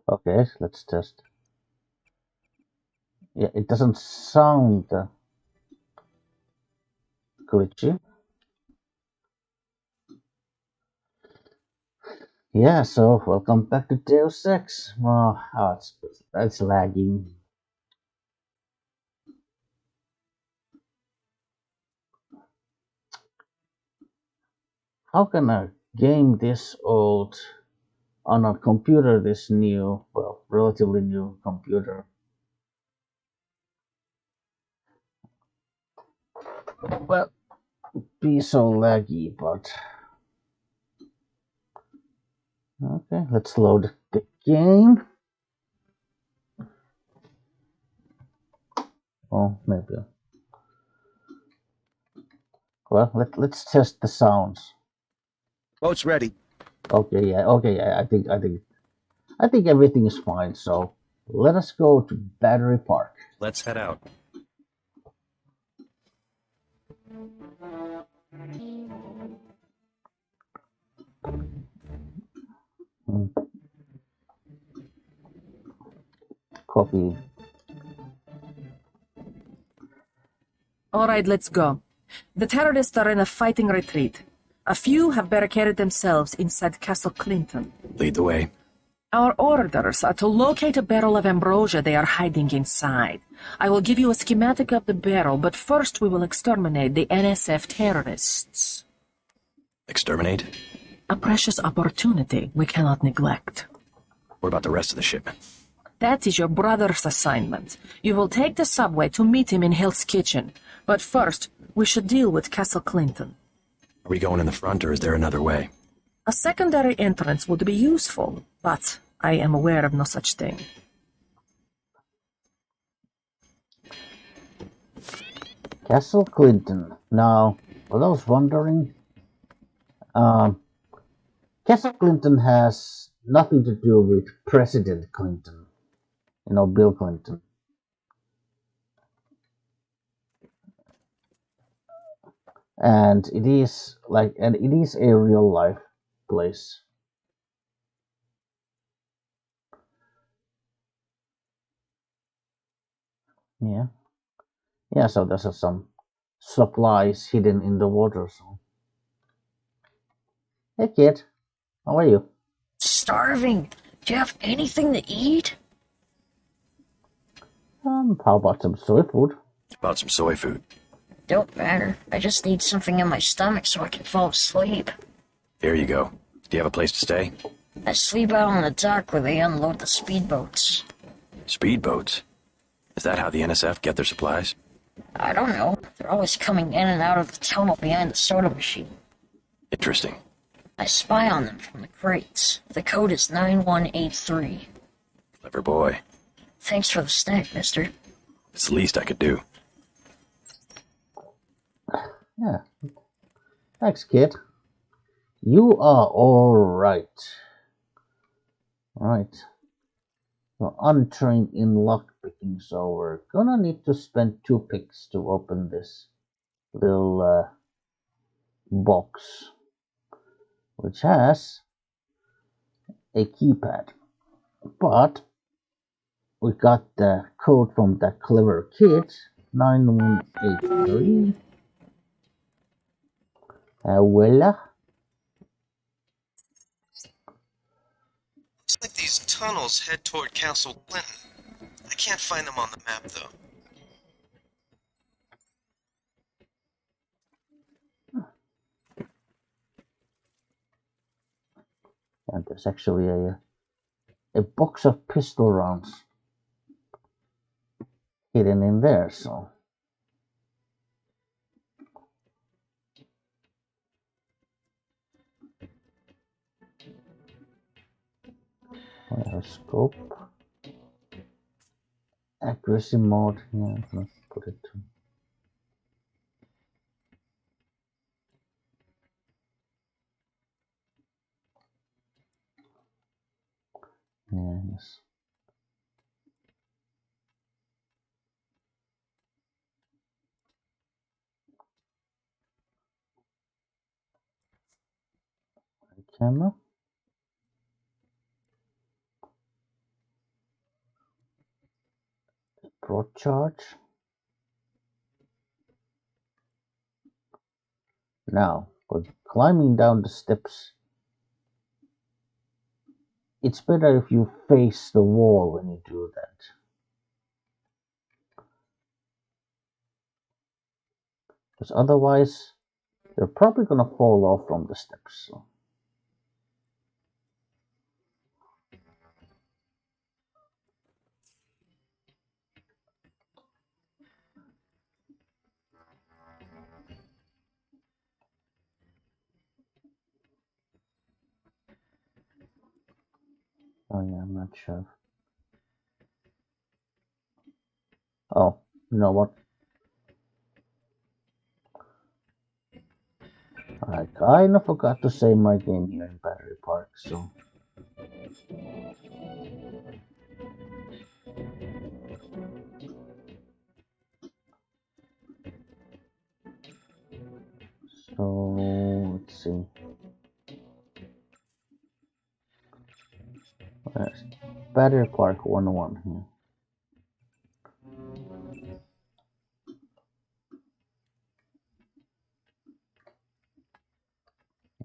Okay, let's test. Yeah, it doesn't sound glitchy. Yeah, so welcome back to Deus Ex. Well, that's lagging. How can a game this old on a computer this new, well, relatively new computer, well, be so laggy? But okay, let's load the game. Oh, maybe. Well, let's test the sounds. Boat's ready. Okay, yeah. I think everything is fine. So let us go to Battery Park. Let's head out. Hmm, Copy. All right, let's go. The terrorists are in a fighting retreat. A few have barricaded themselves inside Castle Clinton. Lead the way. Our orders are to locate a barrel of ambrosia they are hiding inside. I will give you a schematic of the barrel, but first we will exterminate the NSF terrorists. Exterminate? A precious opportunity we cannot neglect. What about the rest of the shipment? That is your brother's assignment. You will take the subway to meet him in Hell's Kitchen. But first, we should deal with Castle Clinton. Are we going in the front, or is there another way? A secondary entrance would be useful, but I am aware of no such thing. Castle Clinton. Now, for those wondering, um, Castle Clinton has nothing to do with President Clinton. You know, Bill Clinton. And it is a real life place. Yeah. Yeah, so there's some supplies hidden in the water. So, hey kid, how are you? Starving. Do you have anything to eat? How about some soy food? About some soy food. Don't matter. I just need something in my stomach so I can fall asleep. Here you go. Do you have a place to stay? I sleep out on the dock where they unload the speedboats. Speedboats? Is that how the NSF get their supplies? I don't know. They're always coming in and out of the tunnel behind the soda machine. Interesting. I spy on them from the crates. The code is 9183. Clever boy. Thanks for the snack, mister. It's the least I could do. Yeah. Thanks, kid. You are all right. Right. You're untrained in lockpicking, so we're gonna need to spend 2 picks to open this little box, which has a keypad. But we got the code from that clever kid, 9183. Voila. Looks like these tunnels head toward Castle Clinton. I can't find them on the map, though. And there's actually a box of pistol rounds hidden in there, so. Scope. Accuracy mode. Yeah, let's put it to. Yeah, yes. Camera. Broad charge. Now, for climbing down the steps, it's better if you face the wall when you do that. Because otherwise, you're probably gonna fall off from the steps. So. Oh yeah, I'm not sure. Oh, you know what? I kinda forgot to save my game here in Battery Park, so... So, let's see. Where's Battery Park 101 here?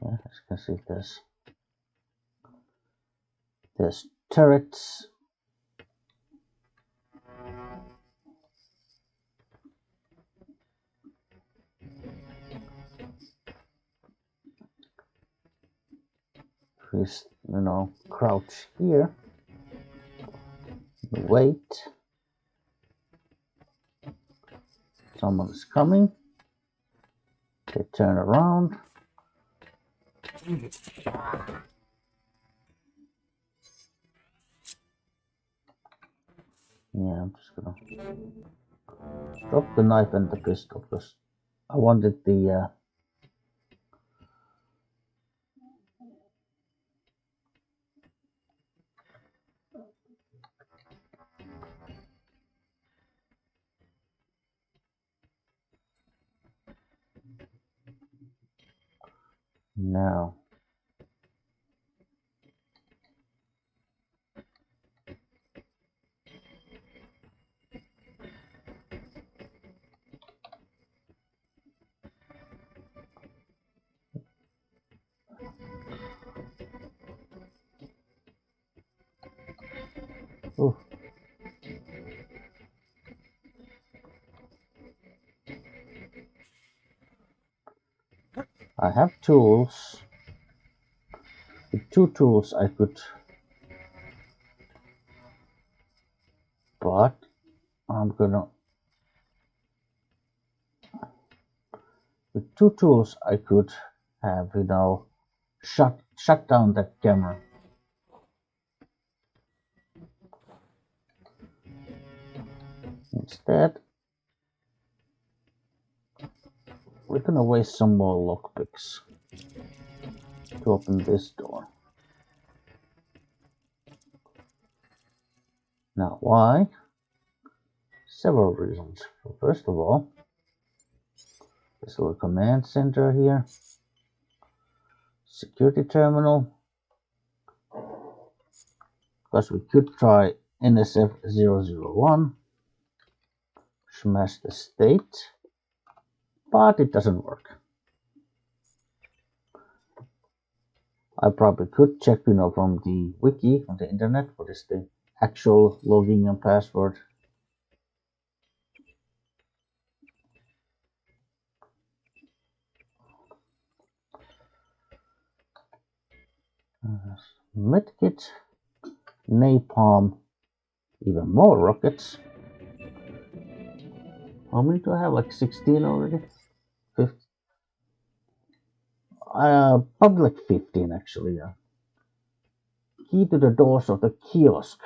Yeah, as you can see, there's turrets. Please, crouch here. Wait. Someone is coming. They turn around. Yeah, I'm just gonna drop the knife and the pistol because I wanted the now. Ooh. I have tools. With 2 tools I could, but I'm gonna, with 2 tools I could have, shut down that camera. Instead, we're gonna waste some more lockpicks to open this door. Now, why? Several reasons. First of all, this little command center here, security terminal, because we could try NSF-001, smash the state, but it doesn't work. I probably could check, from the wiki, on the internet, what is the actual login and password. Medkit, napalm, even more rockets. How many do I have? Like 16 already? 15? Probably like 15 actually, yeah. Key to the doors of the kiosk.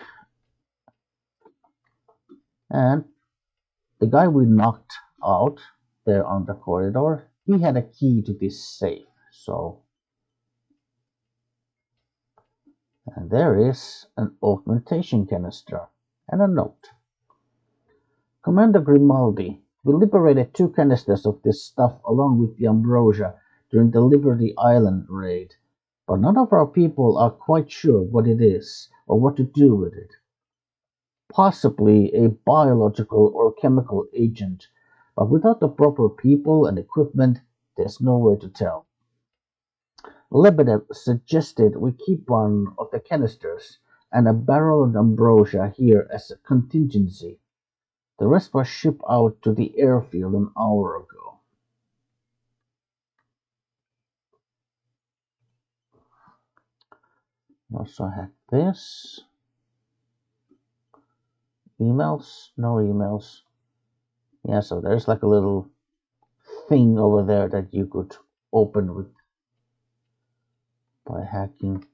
And the guy we knocked out there on the corridor, he had a key to this safe, so... And there is an augmentation canister and a note. Commander Grimaldi, we liberated 2 canisters of this stuff along with the Ambrosia during the Liberty Island raid, but none of our people are quite sure what it is or what to do with it. possibly a biological or chemical agent, but without the proper people and equipment, there's no way to tell. Lebedev suggested we keep one of the canisters and a barrel of ambrosia here as a contingency. The rest was shipped out to the airfield an hour ago. Also had this. Emails? No emails. Yeah, so there's like a little thing over there that you could open with by hacking.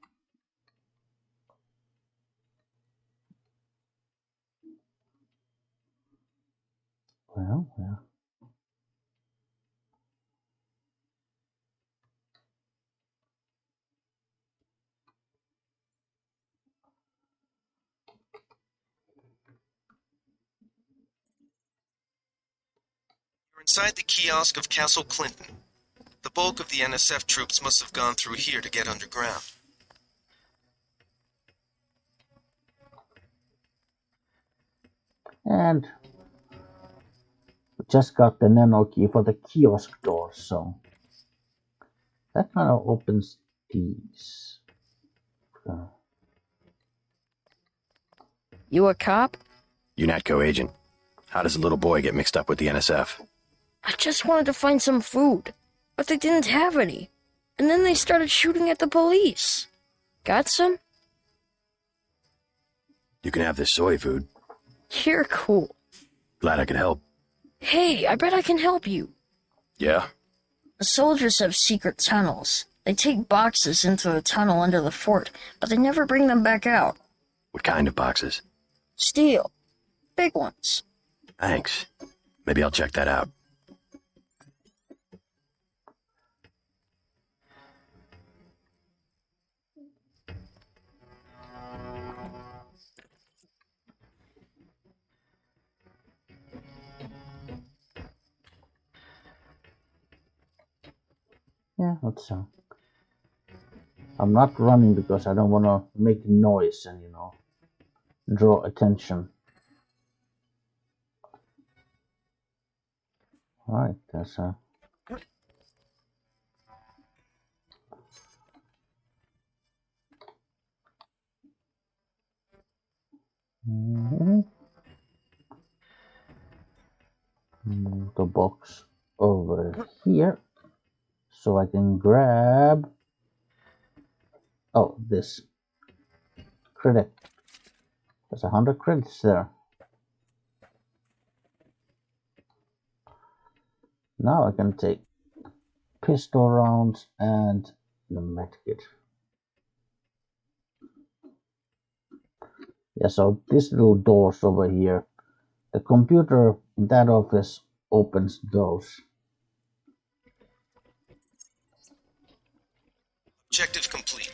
Well. You're inside the kiosk of Castle Clinton. The bulk of the NSF troops must have gone through here to get underground. And we just got the nano key for the kiosk door, so that kind of opens these. So, You a cop? UNATCO agent. How does a little boy get mixed up with the NSF? I just wanted to find some food, but they didn't have any. And then they started shooting at the police. Got some? You can have this soy food. You're cool. Glad I could help. Hey, I bet I can help you. Yeah? The soldiers have secret tunnels. They take boxes into the tunnel under the fort, but they never bring them back out. What kind of boxes? Steel. Big ones. Thanks. Maybe I'll check that out. yeah, let's see. I'm not running because I don't want to make noise and, draw attention. Alright, that's move the box over here so I can grab this credit. There's 100 credits there. Now I can take pistol rounds and the medkit. Yeah, so this little doors over here, the computer in that office opens those. Objective complete.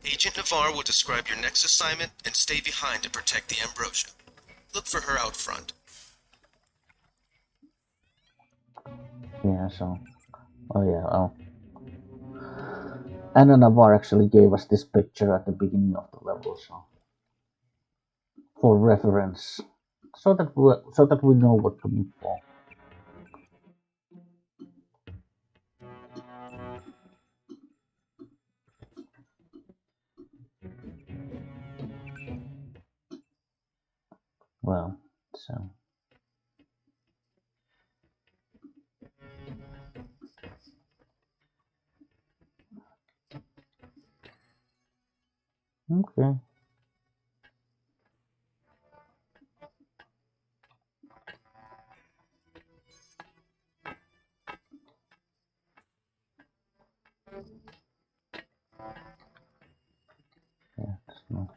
Agent Navarre will describe your next assignment and stay behind to protect the Ambrosia. Look for her out front. Yeah, so Anna Navarre actually gave us this picture at the beginning of the level, so for reference, so that we know what to look for. Well, so okay. Yeah, it's not.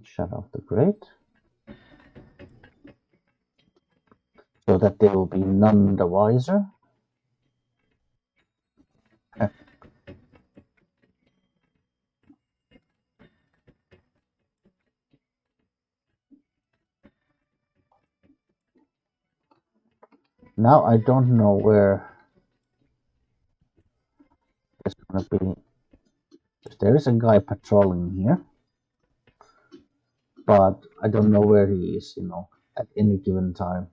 Shut off the grate so that they will be none the wiser. Now I don't know where it's gonna be. There is a guy patrolling here, but I don't know where he is, at any given time.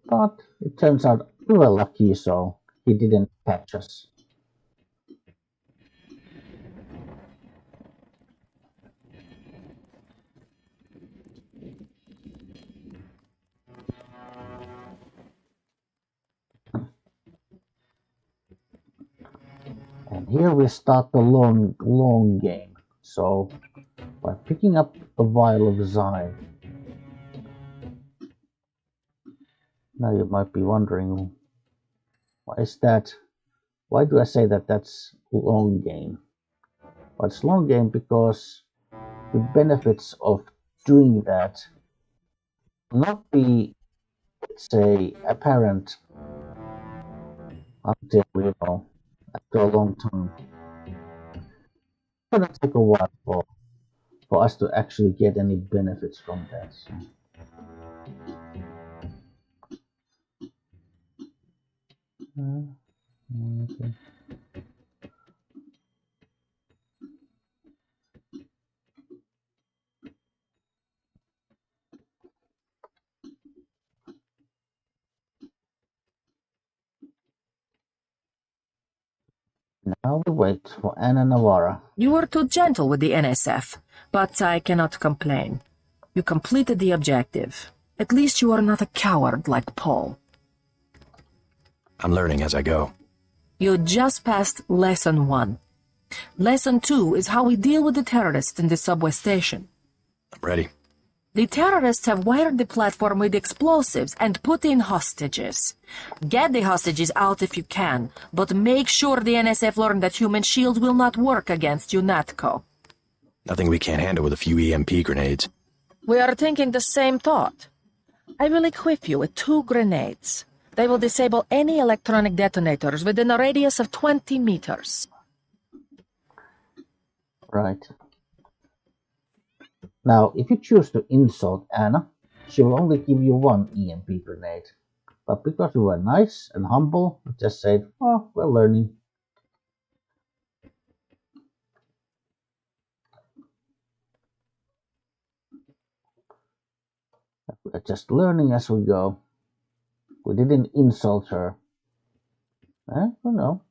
But it turns out we were lucky, so he didn't catch us. And here we start the long game. So by picking up a vial of Zyme, now you might be wondering, why is that? Why do I say that that's long game? Well, it's long game because the benefits of doing that will not be, say, apparent until, after a long time. It's gonna take a while for us to actually get any benefits from that. So. Okay. Now we wait for Anna Navarra. You were too gentle with the NSF, but I cannot complain. You completed the objective. At least you are not a coward like Paul. I'm learning as I go. You just passed Lesson 1. Lesson 2 is how we deal with the terrorists in the subway station. I'm ready. The terrorists have wired the platform with explosives and put in hostages. Get the hostages out if you can, but make sure the NSF learn that human shields will not work against UNATCO. Nothing we can't handle with a few EMP grenades. We are thinking the same thought. I will equip you with 2 grenades. They will disable any electronic detonators within a radius of 20 meters. Right. Now, if you choose to insult Anna, she will only give you 1 EMP grenade. But because we were nice and humble, we just said, oh, we're learning. We're just learning as we go. We didn't insult her. Oh no.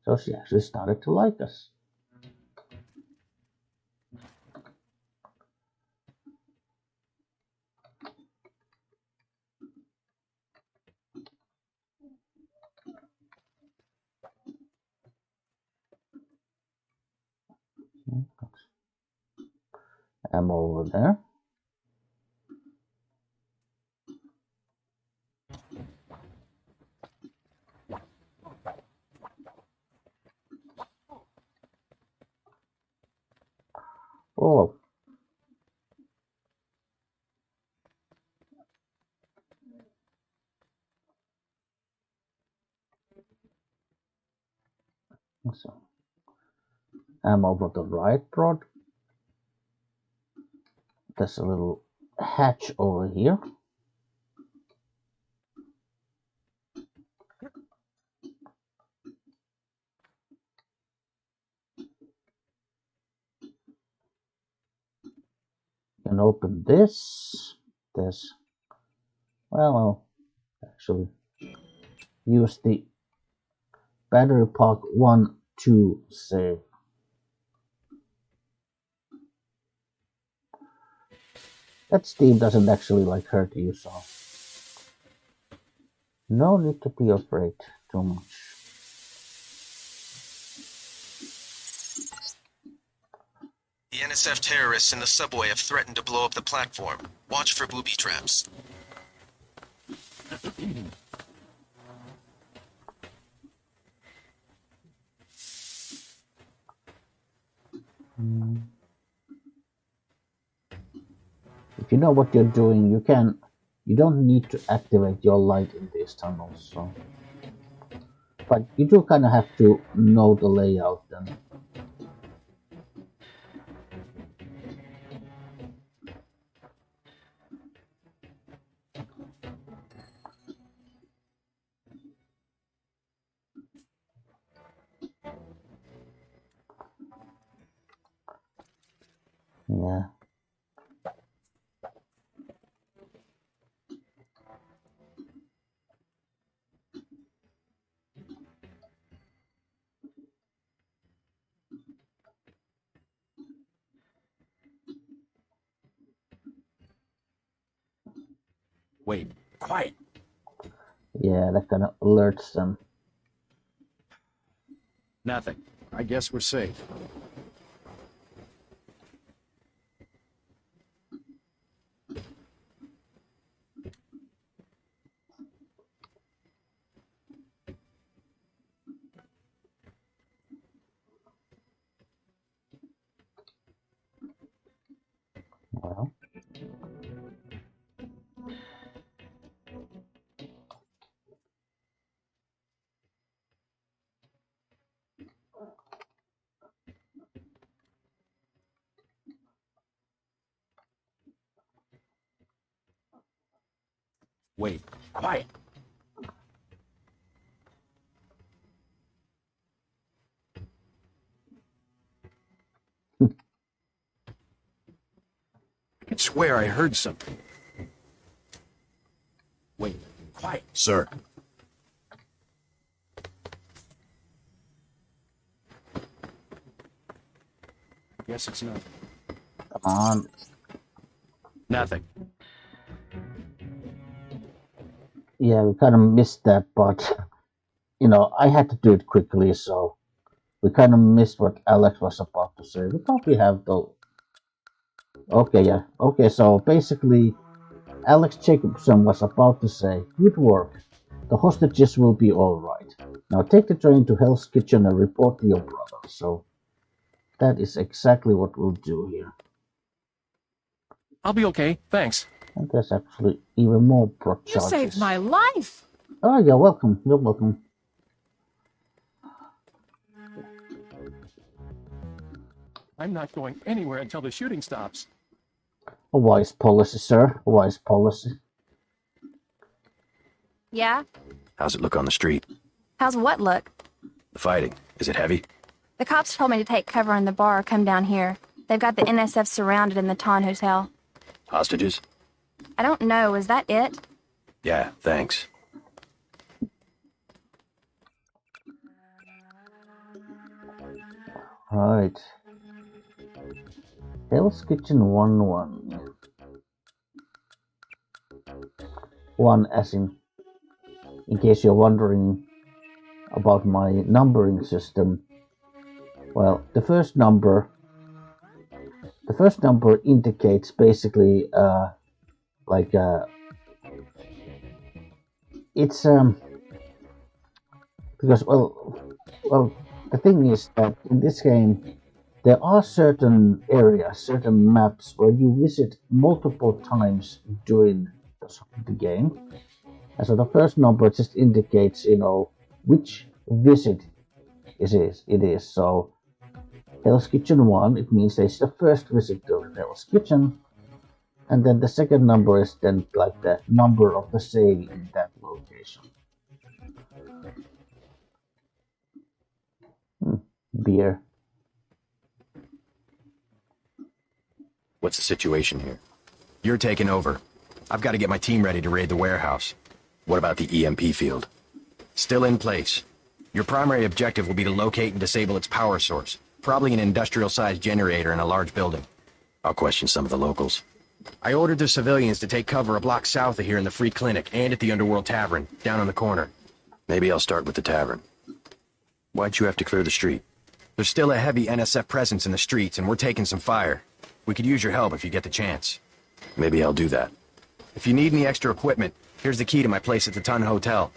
So she actually started to like us. I'm over there. Oh. So I'm over the right rod. There's a little hatch over here. You can open this. I'll actually use the battery pack 1, 2 save. That steam doesn't actually hurt you, so no need to be afraid too much. The NSF terrorists in the subway have threatened to blow up the platform. Watch for booby traps. If you know what you're doing, you don't need to activate your light in these tunnels, so. But you do kind of have to know the layout then. Yeah. Wait, quiet. Yeah, that kind of alerts them. Nothing. I guess we're safe. Well, Wait, quiet. I could swear I heard something. Wait, quiet. Sir. Guess it's not. come on. Nothing. Yeah, we kind of missed that, but I had to do it quickly, so we kind of missed what Alex was about to say. We probably have the. Okay, yeah. Okay, so basically, Alex Jacobson was about to say, "Good work. The hostages will be all right. Now take the train to Hell's Kitchen and report to your brother." So that is exactly what we'll do here. I'll be okay, thanks. And there's actually even more prod You charges. saved my life! Oh, you're welcome. You're welcome. I'm not going anywhere until the shooting stops. A wise policy, sir. A wise policy. Yeah? How's it look on the street? How's what look? The fighting. Is it heavy? The cops told me to take cover in the bar or come down here. They've got the NSF surrounded in the Ton Hotel. Hostages? I don't know, is that it? Yeah, thanks. Right. Hell's Kitchen 1-1. 1 as in case you're wondering about my numbering system. Well, the first number indicates basically it's because well the thing is that in this game there are certain areas, certain maps where you visit multiple times during the game. And so the first number just indicates, which visit it is. So Hell's Kitchen 1, it means it's the first visit to Hell's Kitchen. And then the second number is then like the number of the save in that location. Beer. What's the situation here? You're taking over. I've got to get my team ready to raid the warehouse. What about the EMP field? Still in place. Your primary objective will be to locate and disable its power source, probably an industrial-sized generator in a large building. I'll question some of the locals. I ordered the civilians to take cover a block south of here in the Free Clinic and at the Underworld Tavern, down on the corner. Maybe I'll start with the tavern. Why'd you have to clear the street? There's still a heavy NSF presence in the streets, and we're taking some fire. We could use your help if you get the chance. Maybe I'll do that. If you need any extra equipment, here's the key to my place at the Ton Hotel.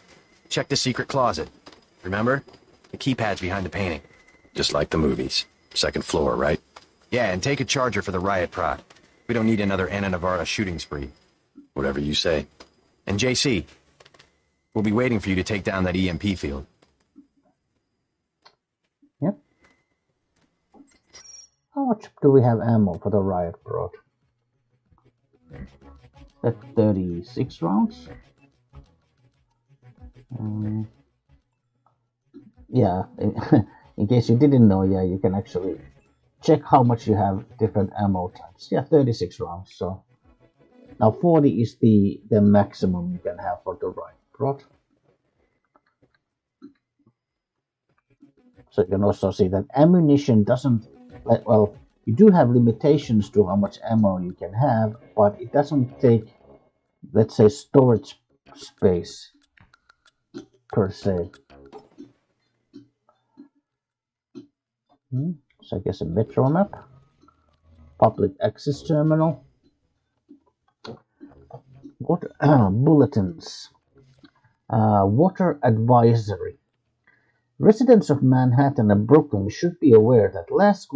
Check the secret closet. Remember? The keypad's behind the painting. Just like the movies. Second floor, right? Yeah, and take a charger for the riot prod. We don't need another Anna Navarra shooting spree. Whatever you say. And JC, we'll be waiting for you to take down that EMP field. Yep. How much do we have ammo for the riot prod? At 36 rounds? Yeah, in case you didn't know, yeah, you can actually check how much you have different ammo types. Yeah, 36 rounds. So now 40 is the maximum you can have for the rod. So you can also see that ammunition doesn't, well, you do have limitations to how much ammo you can have, but it doesn't take, let's say, storage space per se. So I guess a metro map, public access terminal, water bulletins, water advisory. Residents of Manhattan and Brooklyn should be aware that last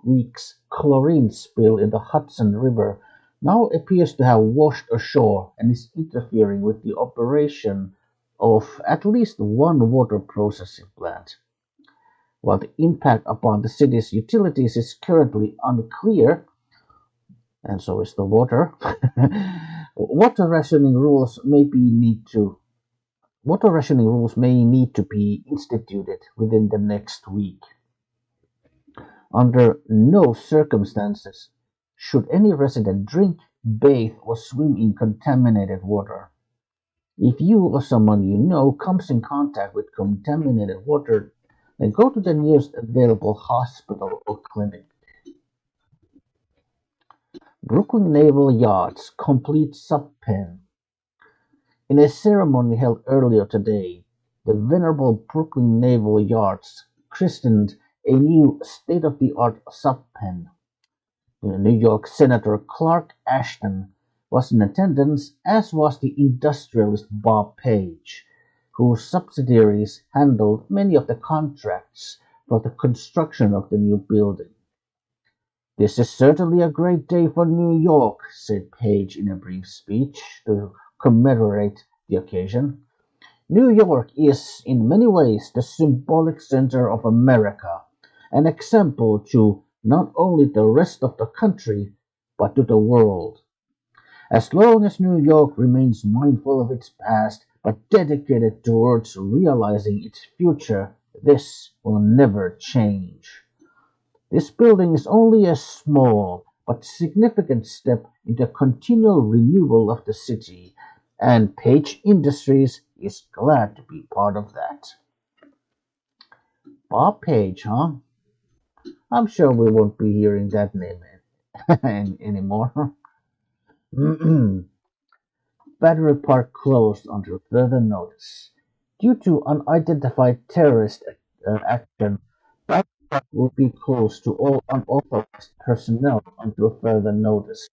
week's chlorine spill in the Hudson River now appears to have washed ashore and is interfering with the operation of at least one water processing plant. While the impact upon the city's utilities is currently unclear, and so is the water, water rationing rules may need to be instituted within the next week. Under no circumstances should any resident drink, bathe, or swim in contaminated water. If you or someone you know comes in contact with contaminated water, then go to the nearest available hospital or clinic. Brooklyn Naval Yards complete sub-pen. In a ceremony held earlier today, the venerable Brooklyn Naval Yards christened a new state-of-the-art sub-pen. New York Senator Clark Ashton was in attendance, as was the industrialist Bob Page, whose subsidiaries handled many of the contracts for the construction of the new building. "This is certainly a great day for New York," said Page in a brief speech to commemorate the occasion. "New York is, in many ways, the symbolic center of America, an example to not only the rest of the country, but to the world. As long as New York remains mindful of its past, but dedicated towards realizing its future, this will never change. This building is only a small but significant step in the continual renewal of the city, and Page Industries is glad to be part of that." Bob Page, huh? I'm sure we won't be hearing that name anymore. Battery Park closed until further notice. Due to unidentified terrorist action, Battery Park will be closed to all unauthorized personnel until further notice.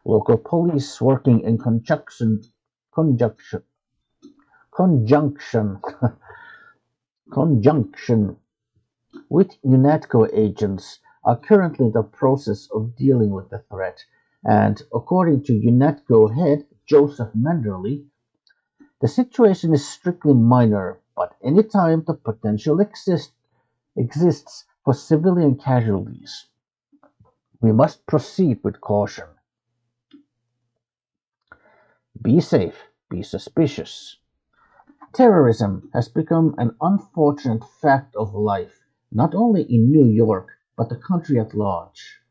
Local police working in conjunction, conjunction, conjunction with UNATCO agents are currently in the process of dealing with the threat, and according to UNATCO head Joseph Manderley, the situation is strictly minor, but any time the potential exists for civilian casualties, we must proceed with caution. Be safe, be suspicious. Terrorism has become an unfortunate fact of life, not only in New York, but the country at large.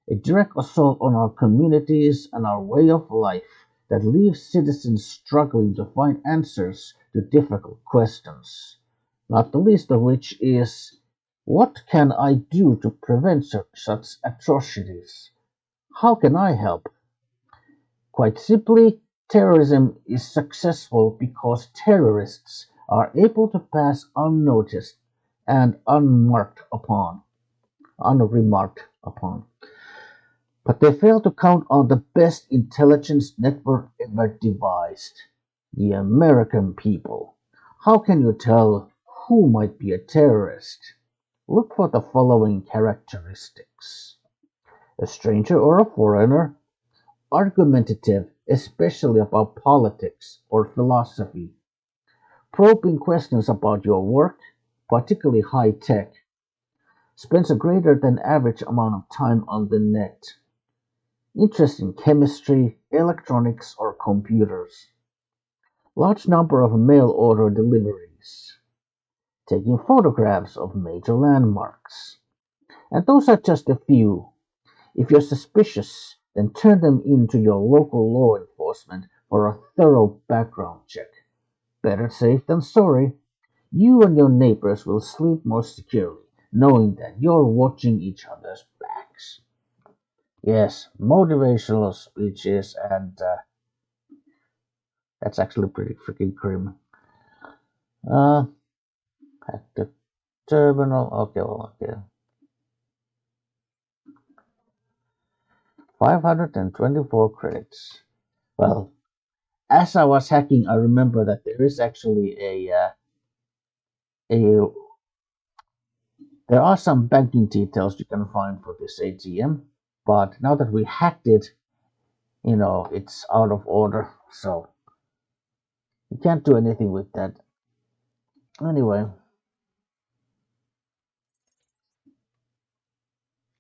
A direct assault on our communities and our way of life that leaves citizens struggling to find answers to difficult questions, not the least of which is, what can I do to prevent such atrocities? How can I help? Quite simply, terrorism is successful because terrorists are able to pass unnoticed and unremarked upon. But they fail to count on the best intelligence network ever devised, the American people. How can you tell who might be a terrorist? Look for the following characteristics: a stranger or a foreigner, argumentative, especially about politics or philosophy, probing questions about your work, particularly high tech, spends a greater than average amount of time on the net, interest in chemistry, electronics, or computers, large number of mail order deliveries, taking photographs of major landmarks, And those are just a few. If you're suspicious, then turn them in to your local law enforcement for a thorough background check. Better safe than sorry. You and your neighbors will sleep more securely, knowing that you're watching each other's backs. Yes, motivational speeches, and that's actually pretty freaking grim. Uh, Hack the terminal. Okay, well, okay. 524 credits. Well, as I was hacking, I remember that there is actually a there are some banking details you can find for this ATM, but now that we hacked it, it's out of order, so you can't do anything with that. Anyway,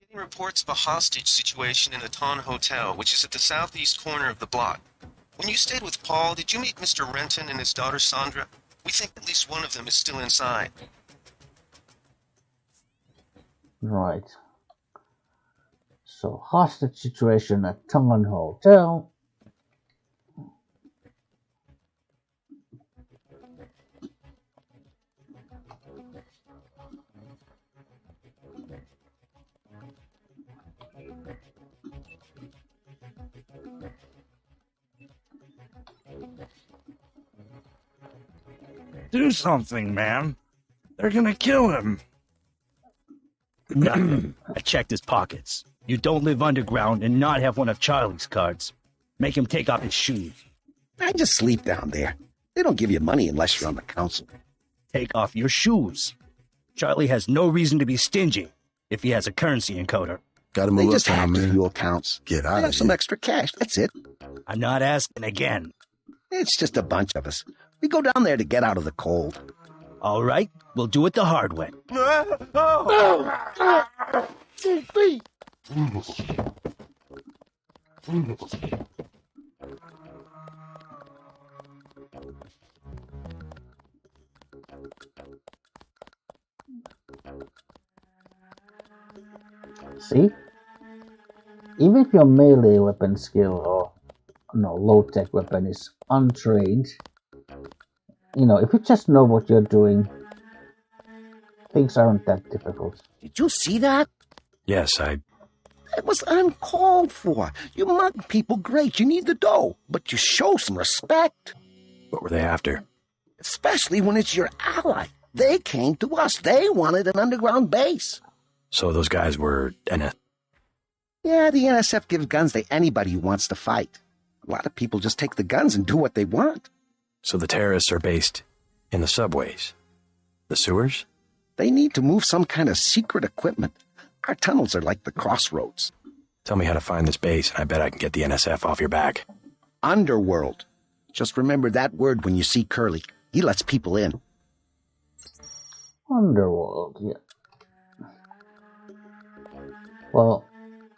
Getting reports of a hostage situation in the Ton Hotel, which is at the southeast corner of the block. When you stayed with Paul, did you meet Mr. Renton and his daughter Sandra? We think at least one of them is still inside. right. So, hostage situation at Tongan Hotel. Do something, man. They're gonna kill him. Nothing. I checked his pockets. You don't live underground and not have one of Charlie's cards. Make him take off his shoes. I just sleep down there. They don't give you money unless you're on the council. Take off your shoes. Charlie has no reason to be stingy if he has a currency encoder. Gotta They move just uptown, hacked a man. few accounts. Get I out have of some here. extra cash. That's it. I'm not asking again. It's just a bunch of us. We go down there to get out of the cold. All right, we'll do it the hard way. See? Even if your melee weapon skill or low-tech weapon is untrained, if you just know what you're doing, things aren't that difficult. Did you see that? Yes, It was uncalled for. You mug people, great. You need the dough. But you show some respect. What were they after? Especially when it's your ally. They came to us. They wanted an underground base. So those guys were Yeah, the NSF gives guns to anybody who wants to fight. A lot of people just take the guns and do what they want. So the terrorists are based in the subways? The sewers? They need to move some kind of secret equipment. Our tunnels are like the crossroads. Tell me how to find this base, and I bet I can get the NSF off your back. Underworld. Just remember that word when you see Curly. He lets people in. Underworld, yeah. Well,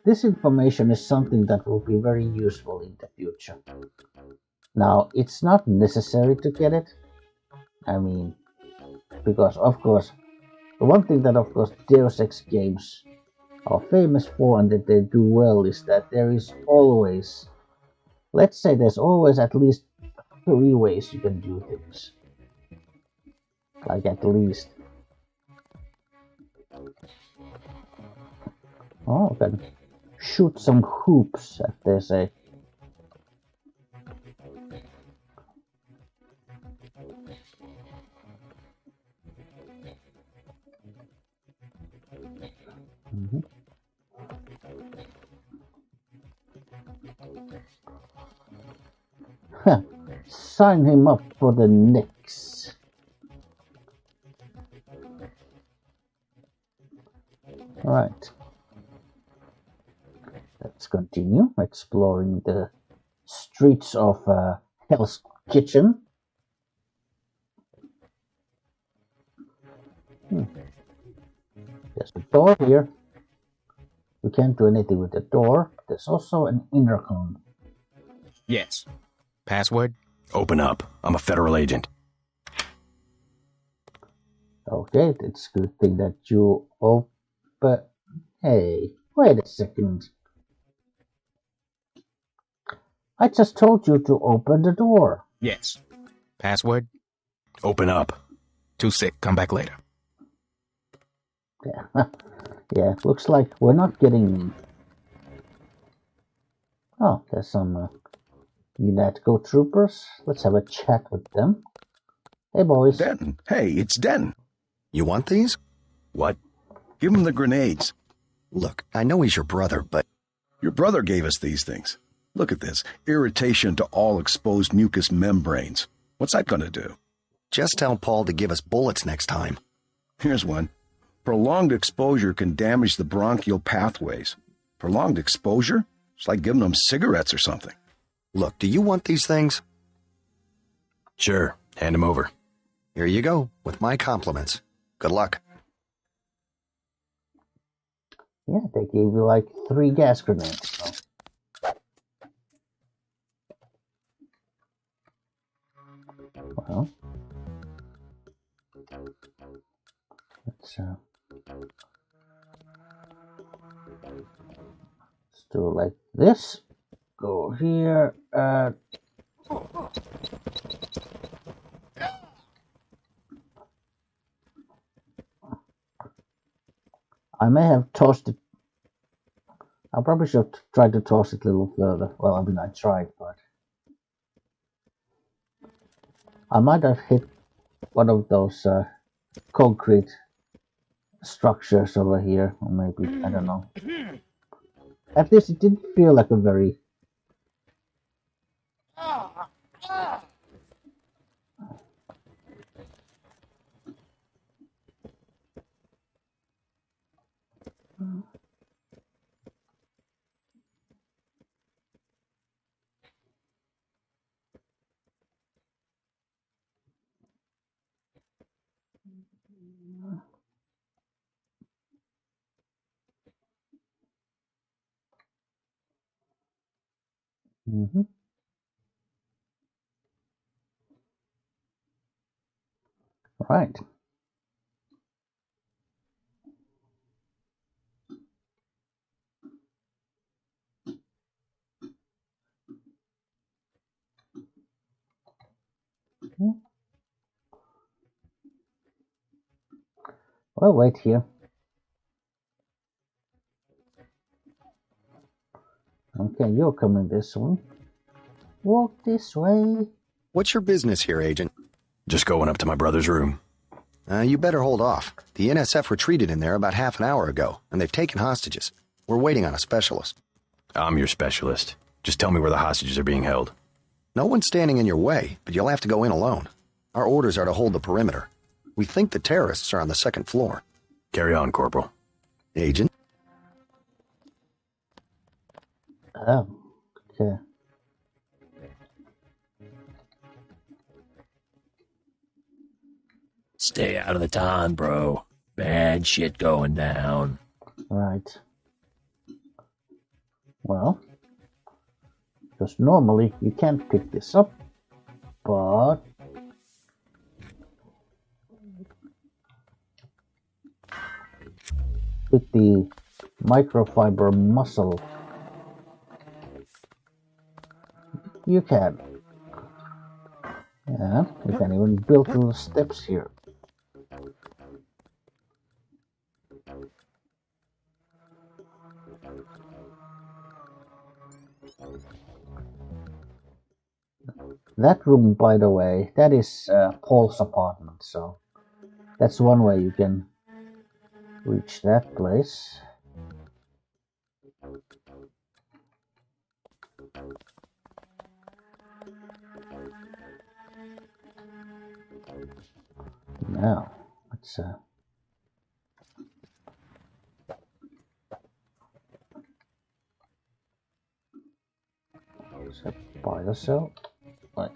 this information is something that will be very useful in the future. Now, it's not necessary to get it. I mean, because of course, the one thing that of course Deus Ex games are famous for and that they do well is that there is always, let's say there's always at least 3 ways you can do things. Like at least. Oh, can shoot some hoops, as they say. Sign him up for the Knicks. Right. Let's continue exploring the streets of Hell's Kitchen. There's a door here. We can't do anything with the door. There's also an intercom. Yes. Password? Open up. I'm a federal agent. Okay, it's a good thing that you Hey, wait a second. I just told you to open the door. Yes. Password? Open up. Too sick. Come back later. Yeah, yeah, looks like we're not getting in. Oh, there's some UNATCO troopers. Let's have a chat with them. Hey, boys. Denton. Hey, it's Denton. You want these? What? Give him the grenades. Look, I know he's your brother, but Your brother gave us these things. Look at this. Irritation to all exposed mucous membranes. What's that going to do? just tell Paul to give us bullets next time. Here's one. Prolonged exposure can damage the bronchial pathways. Prolonged exposure? It's like giving them cigarettes or something. Look, do you want these things? Sure. Hand him over. Here you go, with my compliments. Good luck. Yeah, they gave you like 3 gas grenades. So. Well, let's do it like this. Go here. I may have tossed it. I probably should try to toss it a little further. Well, I mean, I tried, but I might have hit one of those concrete structures over here, or maybe, I don't know. At least it didn't feel like a very right. Well, wait here. Okay, you're coming this way. Walk this way. What's your business here, Agent? Just going up to my brother's room. You better hold off. The NSF retreated in there about half an hour ago, and they've taken hostages. We're waiting on a specialist. I'm your specialist. Just tell me where the hostages are being held. No one's standing in your way, but you'll have to go in alone. Our orders are to hold the perimeter. We think the terrorists are on the 2nd floor. Carry on, Corporal. Agent? Oh, okay. Stay out of the ton, bro. Bad shit going down. Right. Well, because normally you can't pick this up, but with the microfiber muscle, you can. Yeah, you can even build little steps here. That room, by the way, that is Paul's apartment, so that's one way you can reach that place. Now, let's buy yourself. Right.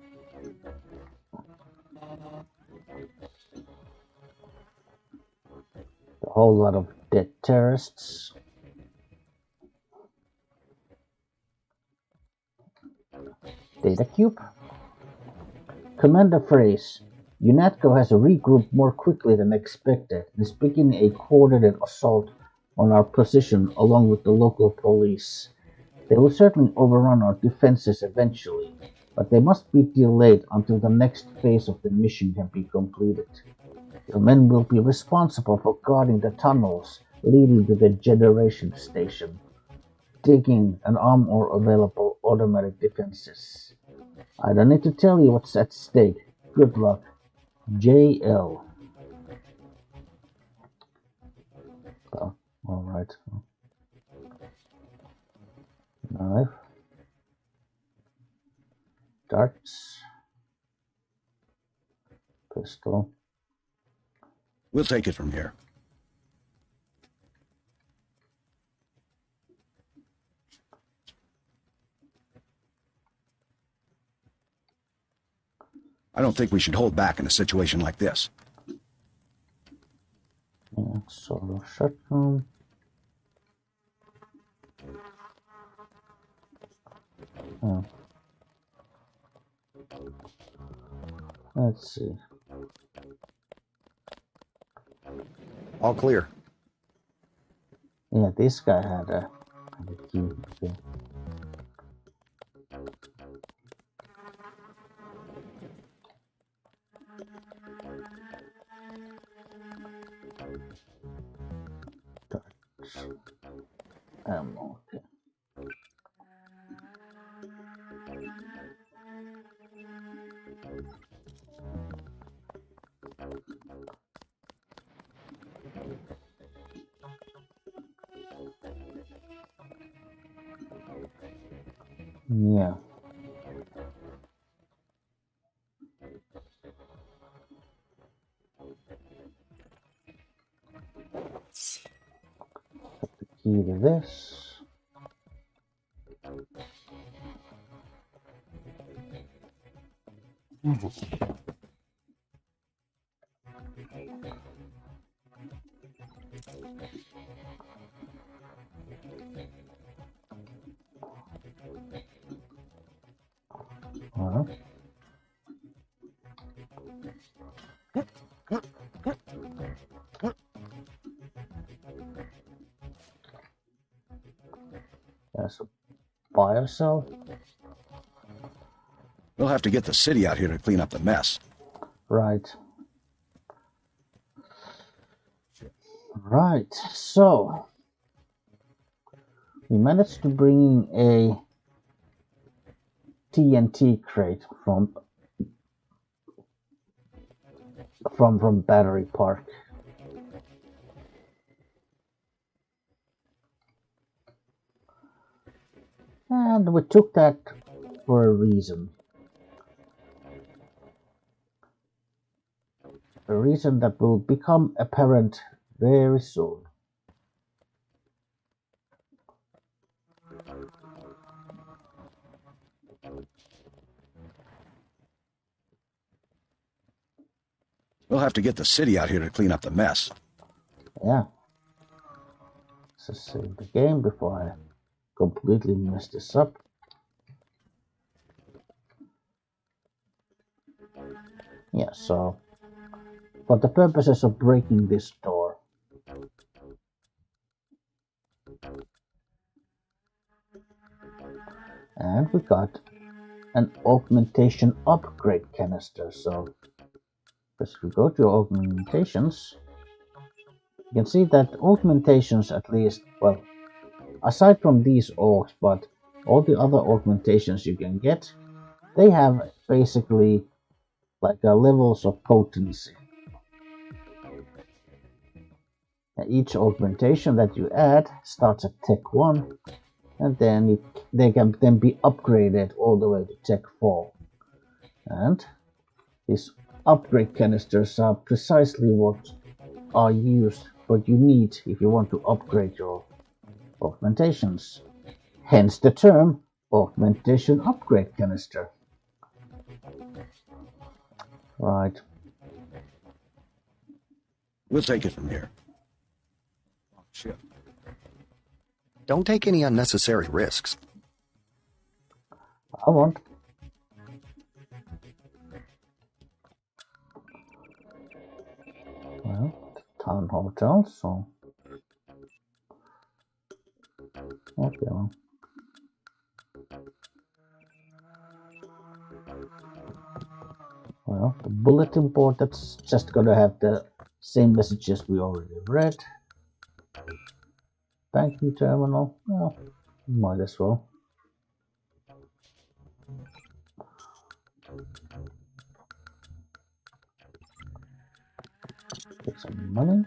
A whole lot of dead terrorists. Data cube. Commander phrase. UNATCO has regrouped more quickly than expected and is beginning a coordinated assault on our position along with the local police. They will certainly overrun our defenses eventually, but they must be delayed until the next phase of the mission can be completed. Your men will be responsible for guarding the tunnels leading to the generation station, digging and arm or available automatic defenses. I don't need to tell you what's at stake. Good luck. JL. Oh, alright. Knife. Darts. Pistol. We'll take it from here. I don't think we should hold back in a situation like this. Yeah, solo shotgun. Oh. Let's see. All clear. Yeah, this guy had a key. Okay. Ammo. Okay. Yeah. Put the key to this. Alright. There's a biocell. We'll have to get the city out here to clean up the mess. Right. Right. So we managed to bring a TNT crate from Battery Park. And we took that for a reason. A reason that will become apparent very soon. We'll have to get the city out here to clean up the mess. Yeah. Let's save the game before I completely mess this up. Yeah, so for the purposes of breaking this door, and we got an augmentation upgrade canister. So if we go to augmentations, you can see that augmentations, at least, well, aside from these augs, but all the other augmentations you can get, they have basically like levels of potency. And each augmentation that you add starts at Tech 1, and then they can then be upgraded all the way to Tech 4. And these upgrade canisters are precisely what you need if you want to upgrade your augmentations. Hence the term augmentation upgrade canister. Right. We'll take it from here. Oh, shit. Don't take any unnecessary risks. I won't. Well, town hotel, so Okay, well, the bulletin board, that's just gonna have the same messages we already read. Banking terminal, well, might as well. Get some money.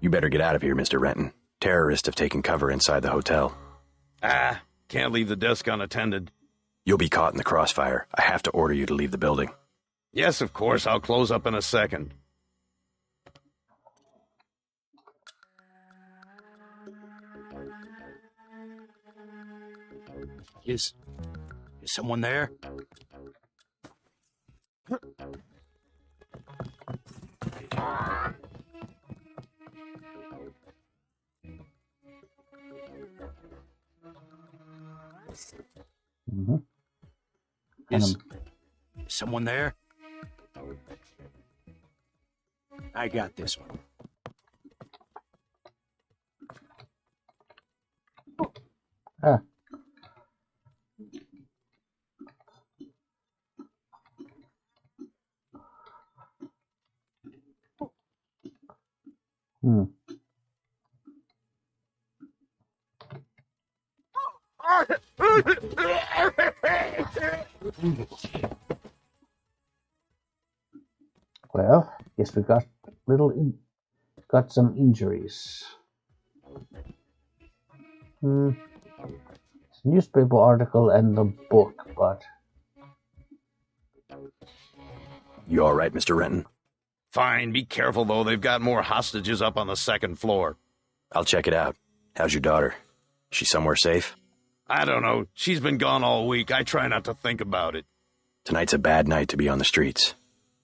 You better get out of here, Mr. Renton. Terrorists have taken cover inside the hotel. Ah, can't leave the desk unattended. You'll be caught in the crossfire. I have to order you to leave the building. Yes, of course, I'll close up in a second. Is someone there? Mm-hmm. Is someone there? I got this one. Ah. Hmm. Well, guess we got got some injuries. It's a newspaper article and a book, but You all right, Mr. Renton? Fine, be careful though, they've got more hostages up on the second floor. I'll check it out. How's your daughter? She somewhere safe? I don't know, she's been gone all week, I try not to think about it. Tonight's a bad night to be on the streets.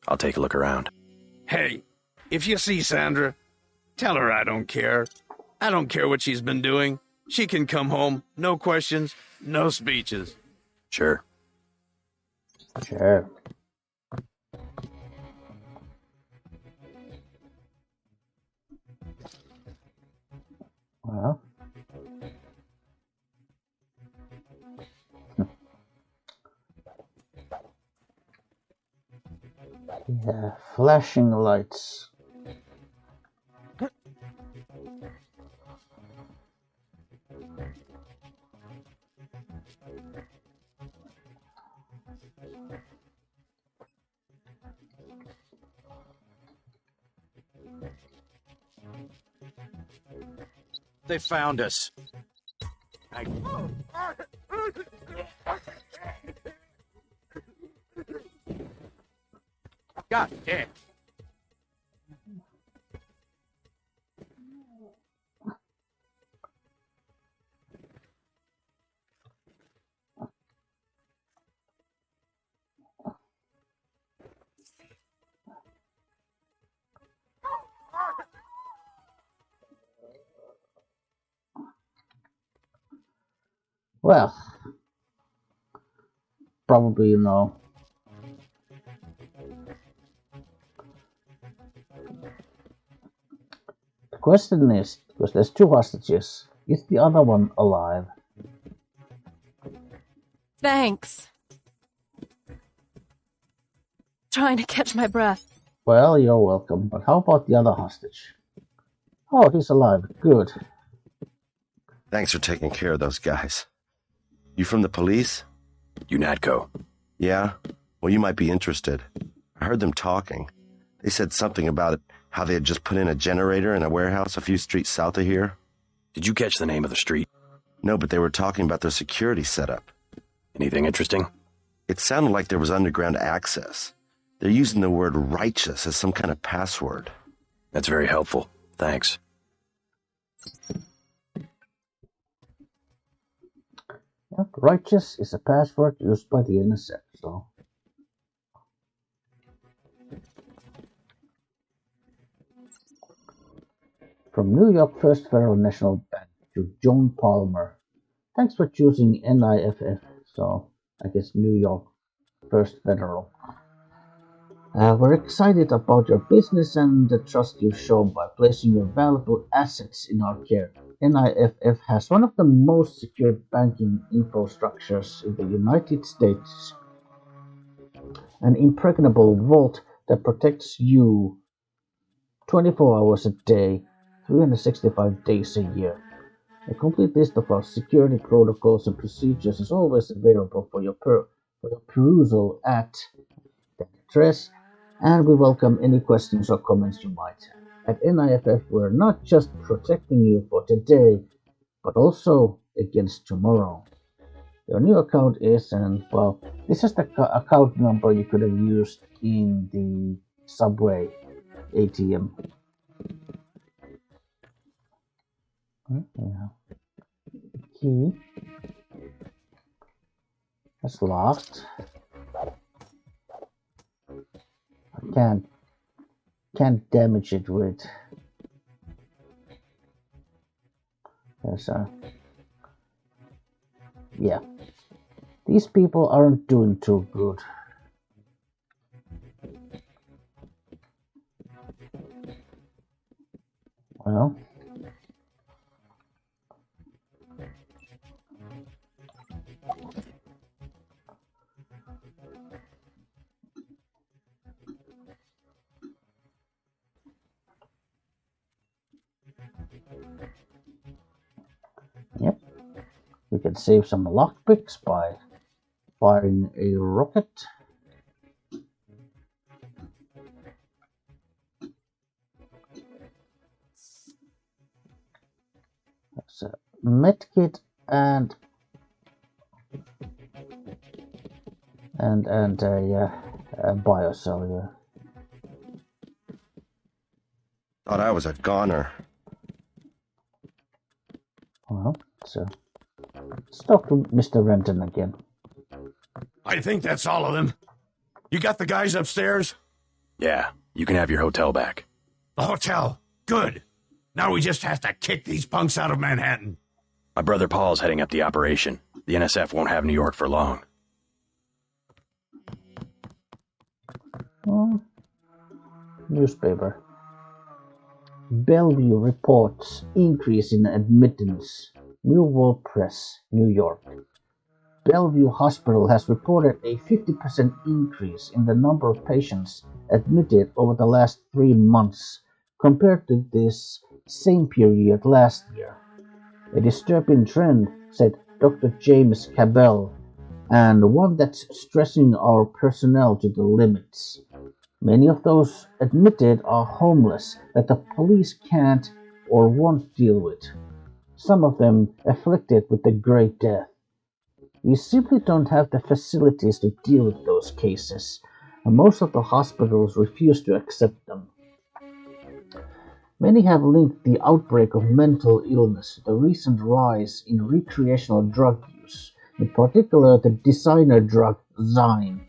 I'll take a look around. Hey, if you see Sandra, tell her I don't care. I don't care what she's been doing. She can come home, no questions, no speeches. Sure. sure. Well. Yeah, flashing lights. They found us. God damn. Well, probably, you know. The question is, because there's two hostages, is the other one alive? Thanks. Trying to catch my breath. Well, you're welcome, but how about the other hostage? Oh, he's alive. Good. Thanks for taking care of those guys. You from the police? UNATCO. Yeah? Well, you might be interested. I heard them talking. They said something about how they had just put in a generator in a warehouse a few streets south of here. Did you catch the name of the street? No, but they were talking about their security setup. Anything interesting? It sounded like there was underground access. They're using the word righteous as some kind of password. That's very helpful. Thanks. Yeah, righteous is a password used by the NSF, so. From New York First Federal National Bank to Joan Palmer, Thanks for choosing NIFF, so I guess New York First Federal. We're excited about your business and the trust you've shown by placing your valuable assets in our care. NIFF has one of the most secure banking infrastructures in the United States, an impregnable vault that protects you 24 hours a day, 365 days a year. A complete list of our security protocols and procedures is always available for your perusal at that address, and we welcome any questions or comments you might have. At NIFF, we're not just protecting you for today, but also against tomorrow. Your new account is, and well, this is the account number you could have used in the subway ATM. Yeah. Key. That's locked. I can't damage it with. There's a. Yeah. These people aren't doing too good. Well. Yep. We can save some lockpicks by firing a rocket. That's a medkit and a biocellular. Thought I was a goner. Well, so let's talk to Mr. Renton again. I think that's all of them. You got the guys upstairs? Yeah, you can have your hotel back. The hotel. Good. Now we just have to kick these punks out of Manhattan. My brother Paul's heading up the operation. The NSF won't have New York for long. Newspaper. Bellevue reports increase in admittance. New World Press, New York. Bellevue Hospital has reported a 50% increase in the number of patients admitted over the last 3 months compared to this same period last year. A disturbing trend, said Dr. James Cabell, and one that's stressing our personnel to the limits. Many of those admitted are homeless that the police can't or won't deal with. Some of them afflicted with the Great Death. We simply don't have the facilities to deal with those cases, and most of the hospitals refuse to accept them. Many have linked the outbreak of mental illness to the recent rise in recreational drug use, in particular the designer drug Zyme.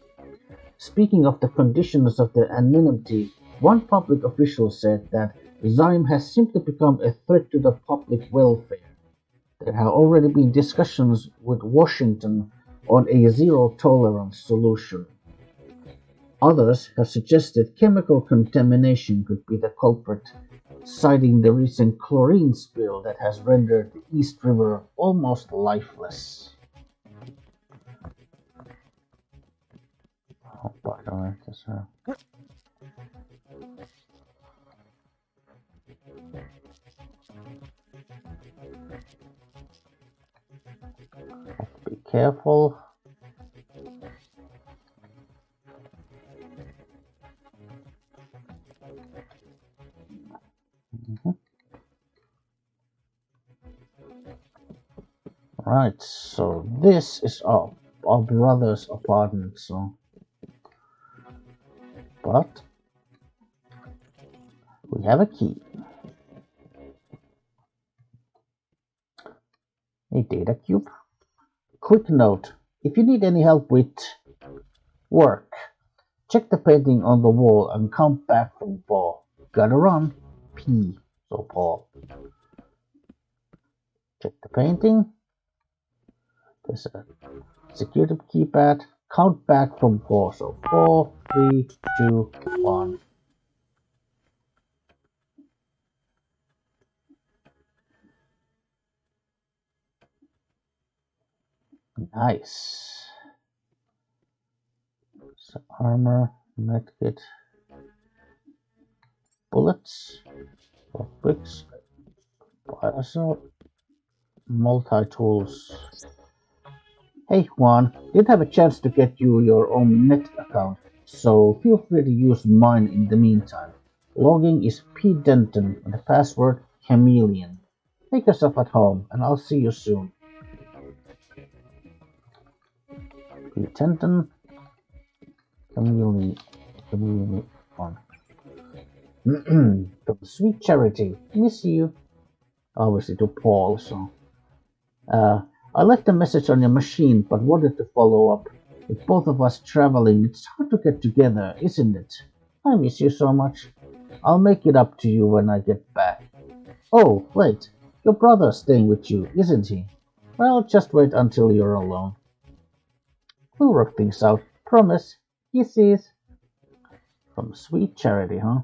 Speaking of the conditions of the anonymity, one public official said that Zyme has simply become a threat to the public welfare. There have already been discussions with Washington on a zero-tolerance solution. Others have suggested chemical contamination could be the culprit, citing the recent chlorine spill that has rendered the East River almost lifeless. Oh, by the way, be careful. Right, so this is our brother's apartment, but we have a key. A data cube. Quick note, if you need any help with work, check the painting on the wall and come back from Paul. Gotta run. P. So Paul. Check the painting. There's a security keypad. Count back from 4. So 4, 3, 2, 1. Nice. So armor, medkit, bullets, lockpicks, biosol, multi-tools. Hey Juan, did have a chance to get you your own net account, so feel free to use mine in the meantime. Login is P. Denton and the password Chameleon. Make yourself at home, and I'll see you soon. P. Denton, Chameleon. From Sweet Charity, miss you. Obviously to Paul, so. I left a message on your machine, but wanted to follow up. With both of us traveling, it's hard to get together, isn't it? I miss you so much. I'll make it up to you when I get back. Oh, wait. Your brother's staying with you, isn't he? Well, just wait until you're alone. We'll work things out. Promise. Kisses. From Sweet Charity, huh?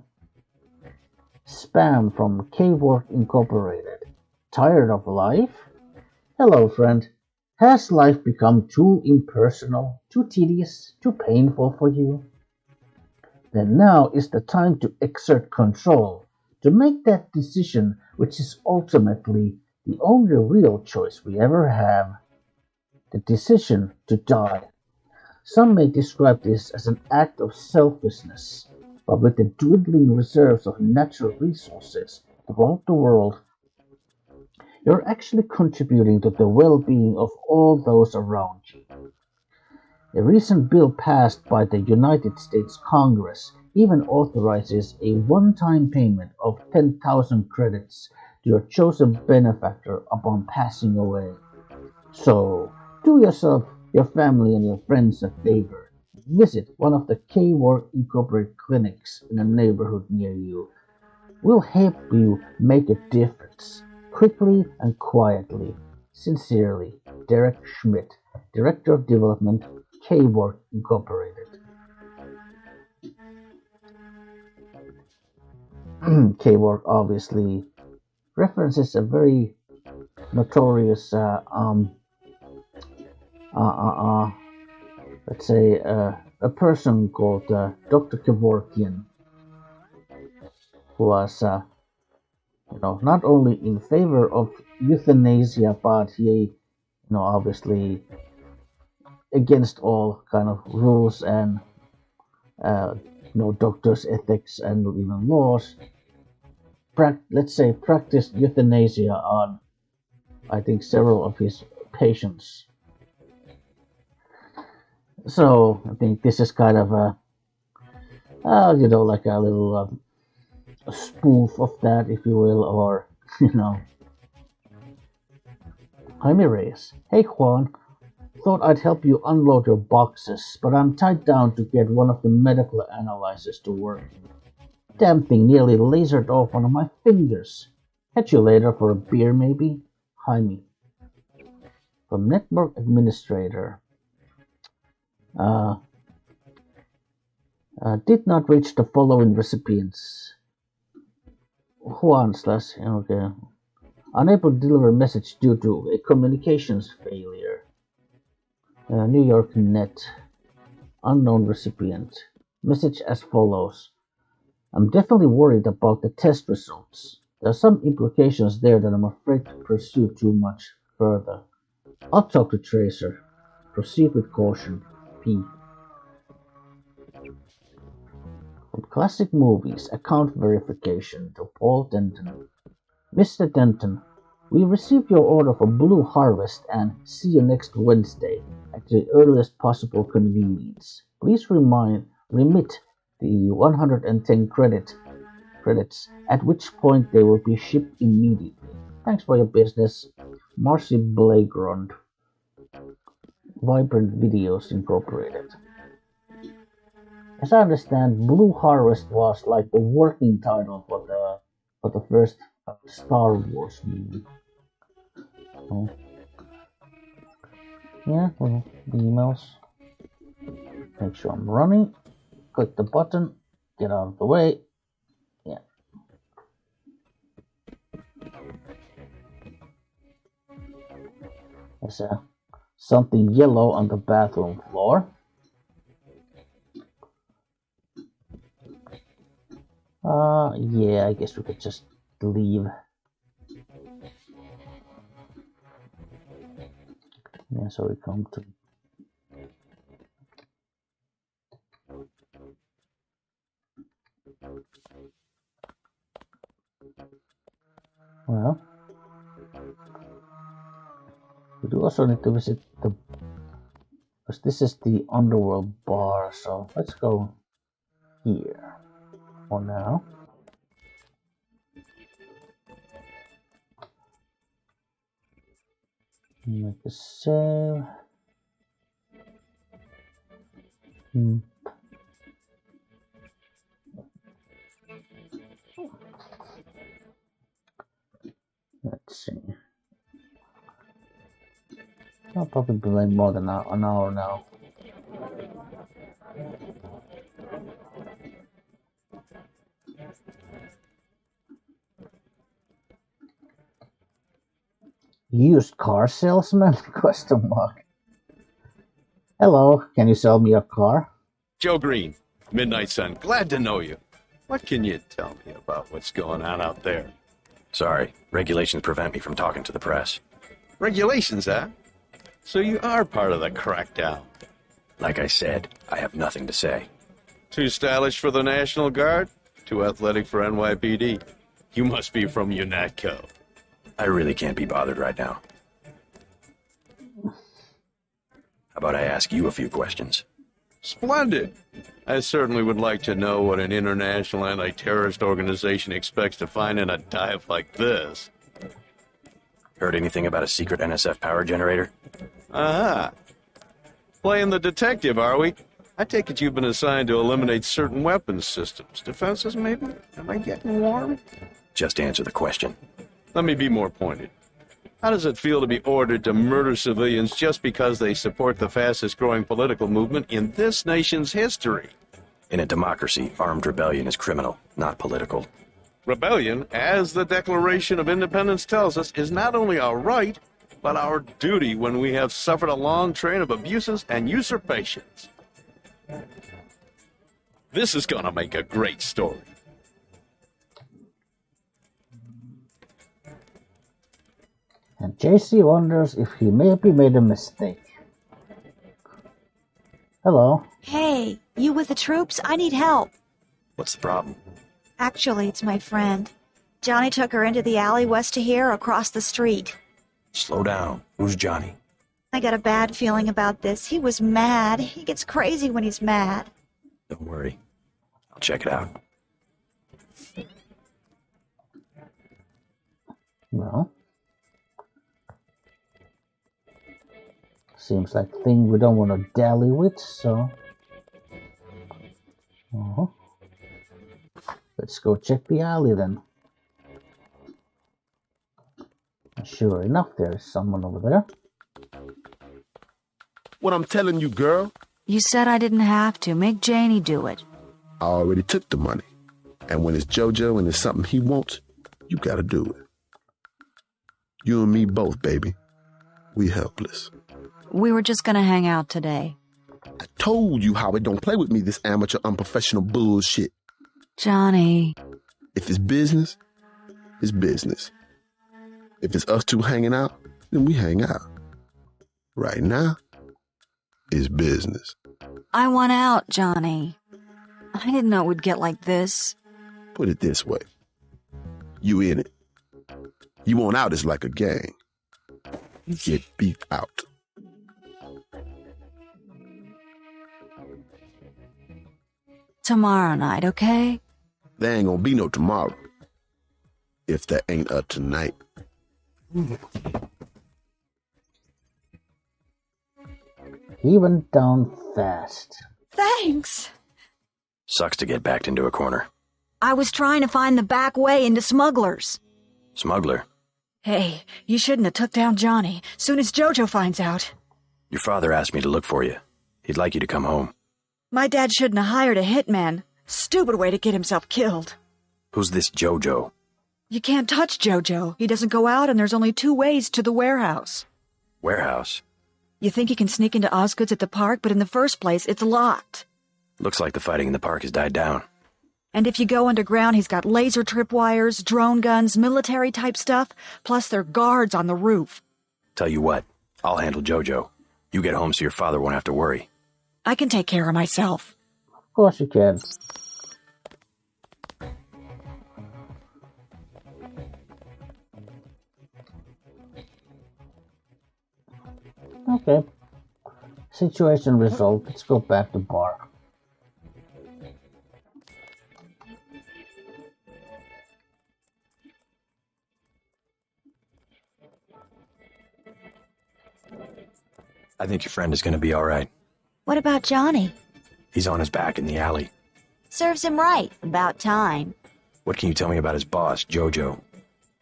Spam from K-Work Incorporated. Tired of life? Hello, friend. Has life become too impersonal, too tedious, too painful for you? Then now is the time to exert control, to make that decision which is ultimately the only real choice we ever have. The decision to die. Some may describe this as an act of selflessness, but with the dwindling reserves of natural resources throughout the world, you're actually contributing to the well-being of all those around you. A recent bill passed by the United States Congress even authorizes a one-time payment of 10,000 credits to your chosen benefactor upon passing away. So, do yourself, your family, and your friends a favor. Visit one of the K-Work Incorporated clinics in a neighborhood near you. We'll help you make a difference, quickly and quietly. Sincerely, Derek Schmidt, Director of Development, K-Work Incorporated. K-Work obviously references a very notorious, let's say, a person called Dr. Kevorkian, who was, not only in favor of euthanasia, but he, obviously against all kind of rules and, doctors' ethics and even laws. Let's say practiced euthanasia on, I think, several of his patients. So I think this is kind of a, like a little a spoof of that, if you will, or, Jaime Reyes. Hey Juan, thought I'd help you unload your boxes, but I'm tied down to get one of the medical analyzers to work. Damn thing nearly lasered off one of my fingers. Catch you later for a beer, maybe? Jaime. From Network Administrator. Did not reach the following recipients. Juan slash, okay. Unable to deliver message due to a communications failure. New York Net. Unknown recipient. Message as follows. I'm definitely worried about the test results. There are some implications there that I'm afraid to pursue too much further. I'll talk to Tracer. Proceed with caution. P. From Classic Movies, account verification to Paul Denton. Mr. Denton, we received your order for Blue Harvest and see you next Wednesday at the earliest possible convenience. Please remit the 110 credits, at which point they will be shipped immediately. Thanks for your business. Marcy Blagrond, Vibrant Videos Incorporated. As I understand, Blue Harvest was like the working title for the first Star Wars movie. Yeah, well, the emails. Make sure I'm running. Click the button. Get out of the way. Yeah. There's something yellow on the bathroom floor. Yeah, I guess we could just leave. Yeah, so we come to... Well, we do also need to visit the... Because this is the underworld bar, so let's go here for now. Make a save. Let's see. I'll probably be like more than an hour now. Used car salesman? Question mark. Hello, can you sell me a car? Joe Green, Midnight Sun, glad to know you. What can you tell me about what's going on out there? Sorry, regulations prevent me from talking to the press. Regulations, huh? So you are part of the crackdown. Like I said, I have nothing to say. Too stylish for the National Guard? Too athletic for NYPD? You must be from UNATCO. I really can't be bothered right now. How about I ask you a few questions? Splendid. I certainly would like to know what an international anti-terrorist organization expects to find in a dive like this. Heard anything about a secret NSF power generator? Aha. Playing the detective, are we? I take it you've been assigned to eliminate certain weapons systems. Defenses, maybe? Am I getting warm? Just answer the question. Let me be more pointed. How does it feel to be ordered to murder civilians just because they support the fastest-growing political movement in this nation's history? In a democracy, armed rebellion is criminal, not political. Rebellion, as the Declaration of Independence tells us, is not only our right, but our duty when we have suffered a long train of abuses and usurpations. This is going to make a great story. And JC wonders if he maybe made a mistake. Hello. Hey, you with the troops? I need help. What's the problem? Actually, it's my friend. Johnny took her into the alley west of here across the street. Slow down. Who's Johnny? I got a bad feeling about this. He was mad. He gets crazy when he's mad. Don't worry. I'll check it out. Well, seems like a thing we don't want to dally with, so let's go check the alley then. Sure enough, there's someone over there. What I'm telling you, girl? You said I didn't have to. Make Janie do it. I already took the money. And when it's JoJo and it's something he wants, you gotta do it. You and me both, baby. We helpless. We were just gonna hang out today. I told you how it don't play with me, this amateur unprofessional bullshit. Johnny. If it's business, it's business. If it's us two hanging out, then we hang out. Right now, it's business. I want out, Johnny. I didn't know it would get like this. Put it this way. You in it. You want out is like a gang. You get beat out. Tomorrow night, okay? There ain't gonna be no tomorrow. If there ain't a tonight. He went down fast. Thanks. Sucks to get backed into a corner. I was trying to find the back way into Smugglers. Smuggler? Hey, you shouldn't have took down Johnny. Soon as JoJo finds out. Your father asked me to look for you. He'd like you to come home. My dad shouldn't have hired a hitman. Stupid way to get himself killed. Who's this Jojo? You can't touch Jojo. He doesn't go out, and there's only 2 ways to the warehouse. Warehouse? You think you can sneak into Osgood's at the park, but in the first place, it's locked. Looks like the fighting in the park has died down. And if you go underground, he's got laser tripwires, drone guns, military-type stuff, plus there are guards on the roof. Tell you what, I'll handle Jojo. You get home so your father won't have to worry. I can take care of myself. Of course you can. Okay. Situation resolved. Let's go back to bar. I think your friend is going to be all right. What about Johnny? He's on his back in the alley. Serves him right. About time. What can you tell me about his boss, Jojo?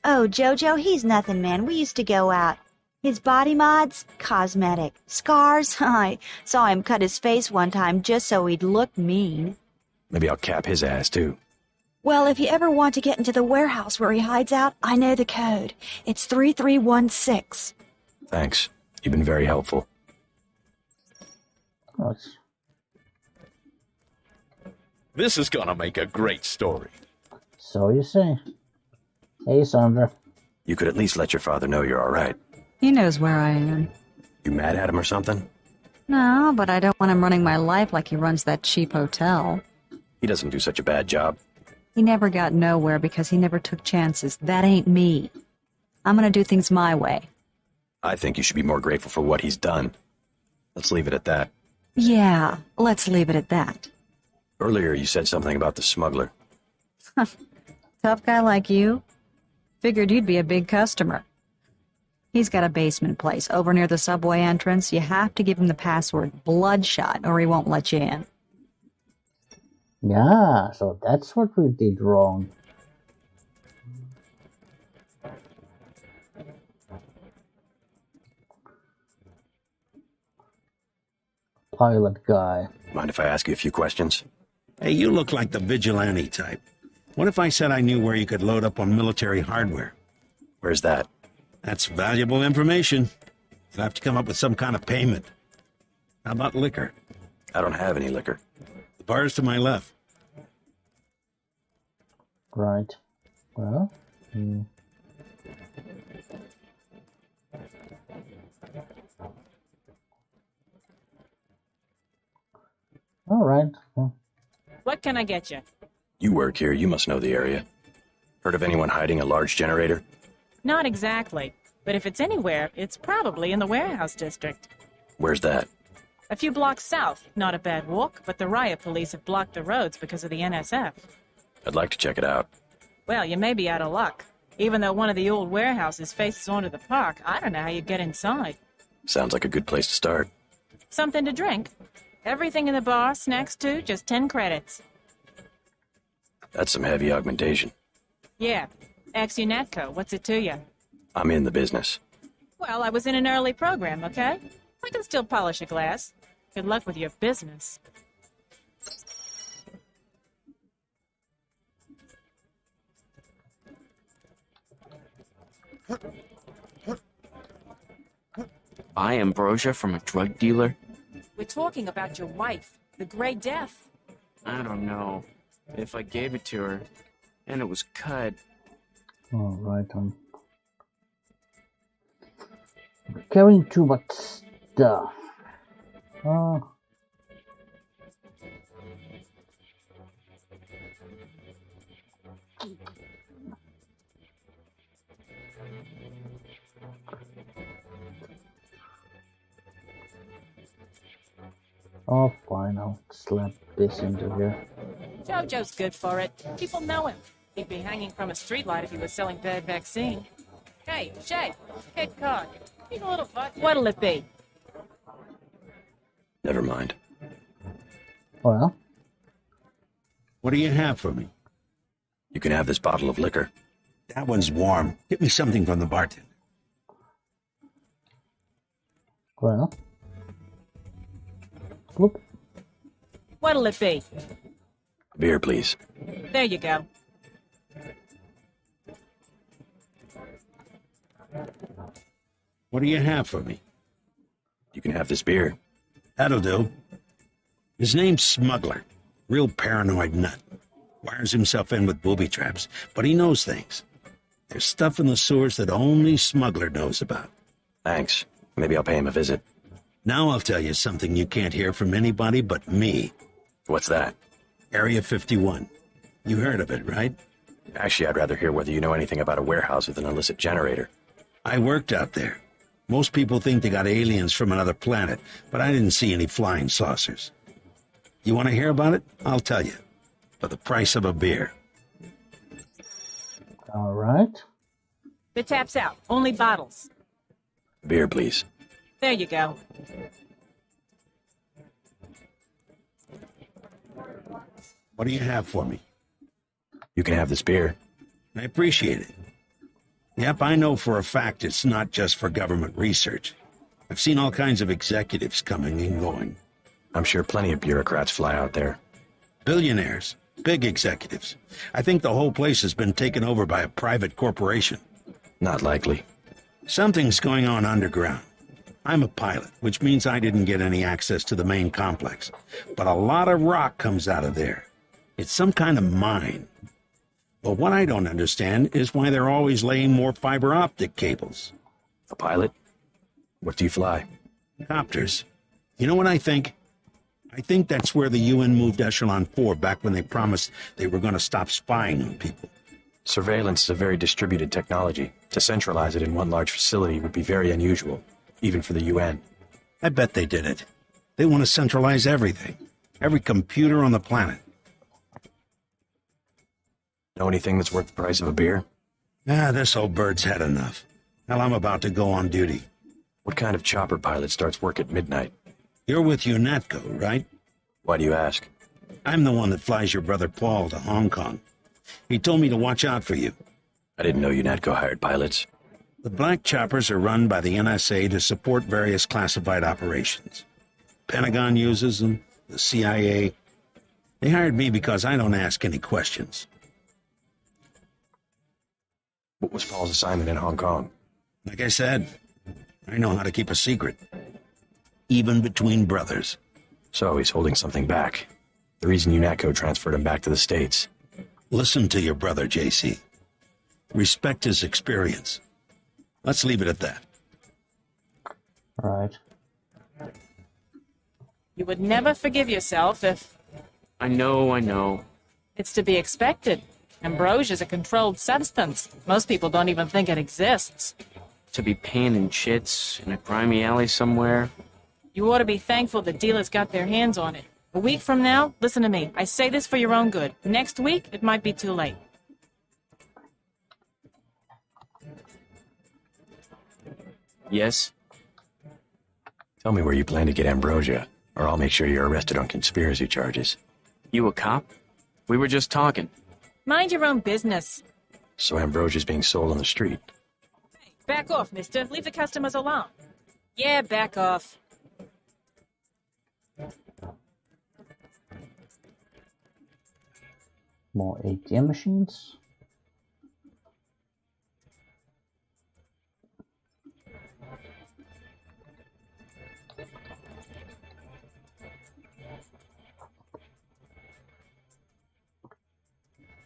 Oh, Jojo, he's nothing, man. We used to go out. His body mods? Cosmetic. Scars? I saw him cut his face one time just so he'd look mean. Maybe I'll cap his ass, too. Well, if you ever want to get into the warehouse where he hides out, I know the code. It's 3316. Thanks. You've been very helpful. This is gonna make a great story. So you say. Hey, Sandra. You could at least let your father know you're all right. He knows where I am. You mad at him or something? No, but I don't want him running my life like he runs that cheap hotel. He doesn't do such a bad job. He never got nowhere because he never took chances. That ain't me. I'm gonna do things my way. I think you should be more grateful for what he's done. Let's leave it at that. Yeah, let's leave it at that. Earlier you said something about the smuggler. Tough guy like you? Figured you'd be a big customer. He's got a basement place over near the subway entrance. You have to give him the password Bloodshot or he won't let you in. Yeah, so that's what we did wrong. Pilot guy. Mind if I ask you a few questions? Hey, you look like the vigilante type. What if I said I knew where you could load up on military hardware? Where's that? That's valuable information. You'll have to come up with some kind of payment. How about liquor? I don't have any liquor. The bar's to my left. Right. Well. All right. What can I get you? You work here, you must know the area. Heard of anyone hiding a large generator? Not exactly, but if it's anywhere, it's probably in the warehouse district. Where's that? A few blocks south. Not a bad walk, but the riot police have blocked the roads because of the NSF. I'd like to check it out. Well, you may be out of luck. Even though one of the old warehouses faces onto the park, I don't know how you get inside. Sounds like a good place to start. Something to drink? Everything in the bar, snacks too, just 10 credits. That's some heavy augmentation. Yeah. Ex-Unetco, what's it to you? I'm in the business. Well, I was in an early program, okay? I can still polish a glass. Good luck with your business. Buy Ambrosia from a drug dealer? We're talking about your wife, the Grey Death. I don't know. If I gave it to her, and it was cut... All right, carrying too much stuff. Oh, fine, I'll slap this into here. Jojo's good for it. People know him. He'd be hanging from a streetlight if he was selling bad vaccine. Hey, Shay, Kid Card, need a little vodka. What'll it be? Never mind. Well? What do you have for me? You can have this bottle of liquor. That one's warm. Get me something from the bartender. Well? Whoop. What'll it be? Beer, please. There you go. What do you have for me? You can have this beer. That'll do. His name's Smuggler. Real paranoid nut. Wires himself in with booby traps, but he knows things. There's stuff in the sewers that only Smuggler knows about. Thanks. Maybe I'll pay him a visit. Now I'll tell you something you can't hear from anybody but me. What's that? Area 51. You heard of it, right? Actually, I'd rather hear whether you know anything about a warehouse with an illicit generator. I worked out there. Most people think they got aliens from another planet, but I didn't see any flying saucers. You want to hear about it? I'll tell you. For the price of a beer. All right. The tap's out. Only bottles. Beer, please. There you go. What do you have for me? You can have this beer. I appreciate it. Yep, I know for a fact it's not just for government research. I've seen all kinds of executives coming and going. I'm sure plenty of bureaucrats fly out there. Billionaires. Big executives. I think the whole place has been taken over by a private corporation. Not likely. Something's going on underground. I'm a pilot, which means I didn't get any access to the main complex. But a lot of rock comes out of there. It's some kind of mine. But what I don't understand is why they're always laying more fiber optic cables. A pilot? What do you fly? Copters. You know what I think? I think that's where the UN moved Echelon 4 back when they promised they were going to stop spying on people. Surveillance is a very distributed technology. To centralize it in one large facility would be very unusual, even for the UN. I bet they did it. They want to centralize everything. Every computer on the planet. Know anything that's worth the price of a beer? This old bird's had enough. Hell, I'm about to go on duty. What kind of chopper pilot starts work at midnight? You're with UNATCO, right? Why do you ask? I'm the one that flies your brother Paul to Hong Kong. He told me to watch out for you. I didn't know UNATCO hired pilots. The black choppers are run by the NSA to support various classified operations. Pentagon uses them, the CIA. They hired me because I don't ask any questions. What was Paul's assignment in Hong Kong? Like I said, I know how to keep a secret. Even between brothers. So he's holding something back. The reason UNATCO transferred him back to the States. Listen to your brother, JC. Respect his experience. Let's leave it at that. Right. You would never forgive yourself if... I know. It's to be expected. Ambrosia's a controlled substance. Most people don't even think it exists. To be panning chits in a grimy alley somewhere. You ought to be thankful the dealers got their hands on it. A week from now, listen to me. I say this for your own good. Next week, it might be too late. Yes? Tell me where you plan to get Ambrosia, or I'll make sure you're arrested on conspiracy charges. You a cop? We were just talking. Mind your own business. So Ambrosia's being sold on the street. Back off, mister. Leave the customers alone. Yeah, back off. More ATM machines.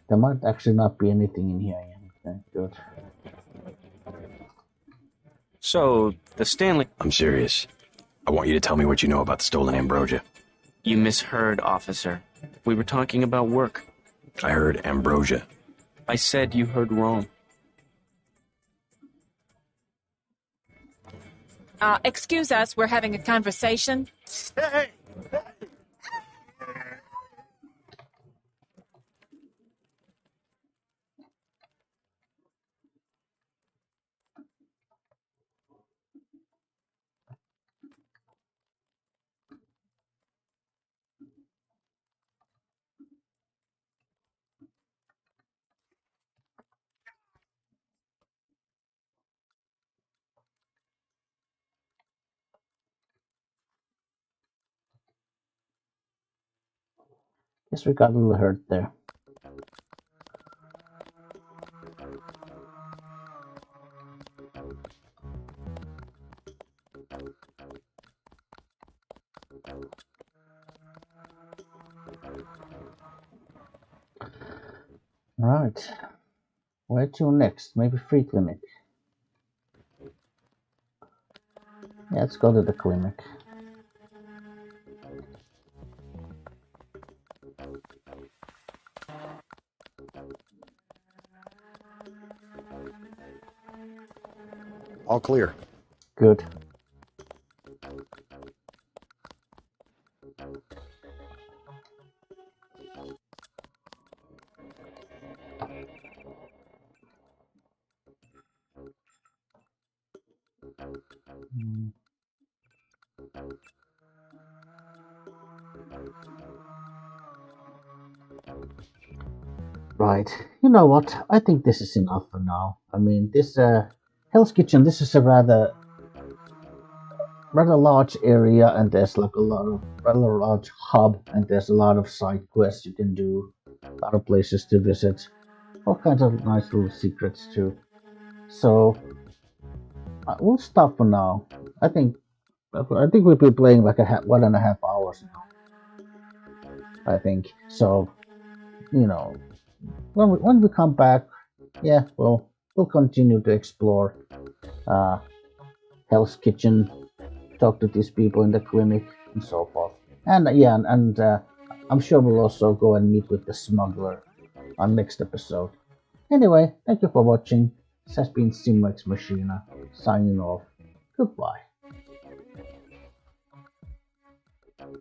There might actually not be anything in here. Okay, good. So, the Stanley... I'm serious. I want you to tell me what you know about the stolen Ambrosia. You misheard, officer. We were talking about work. I heard Ambrosia. I said you heard wrong. Excuse us, we're having a conversation. Hey! Guess we got a little hurt there. Right. Where to next? Maybe free clinic. Yeah, let's go to the clinic. All clear. Good. Right. You know what? I think this is enough for now. I mean, this Hell's Kitchen. This is a rather large area, and there's like a lot of rather large hub, and there's a lot of side quests you can do, a lot of places to visit, all kinds of nice little secrets too. So we'll stop for now. I think we'll be playing like 1.5 hours now. I think so. You know, when we come back, yeah, we'll continue to explore Hell's Kitchen, talk to these people in the clinic, and so forth. And yeah, and I'm sure we'll also go and meet with the smuggler on next episode. Anyway, thank you for watching. This has been Simrex Machina, signing off. Goodbye.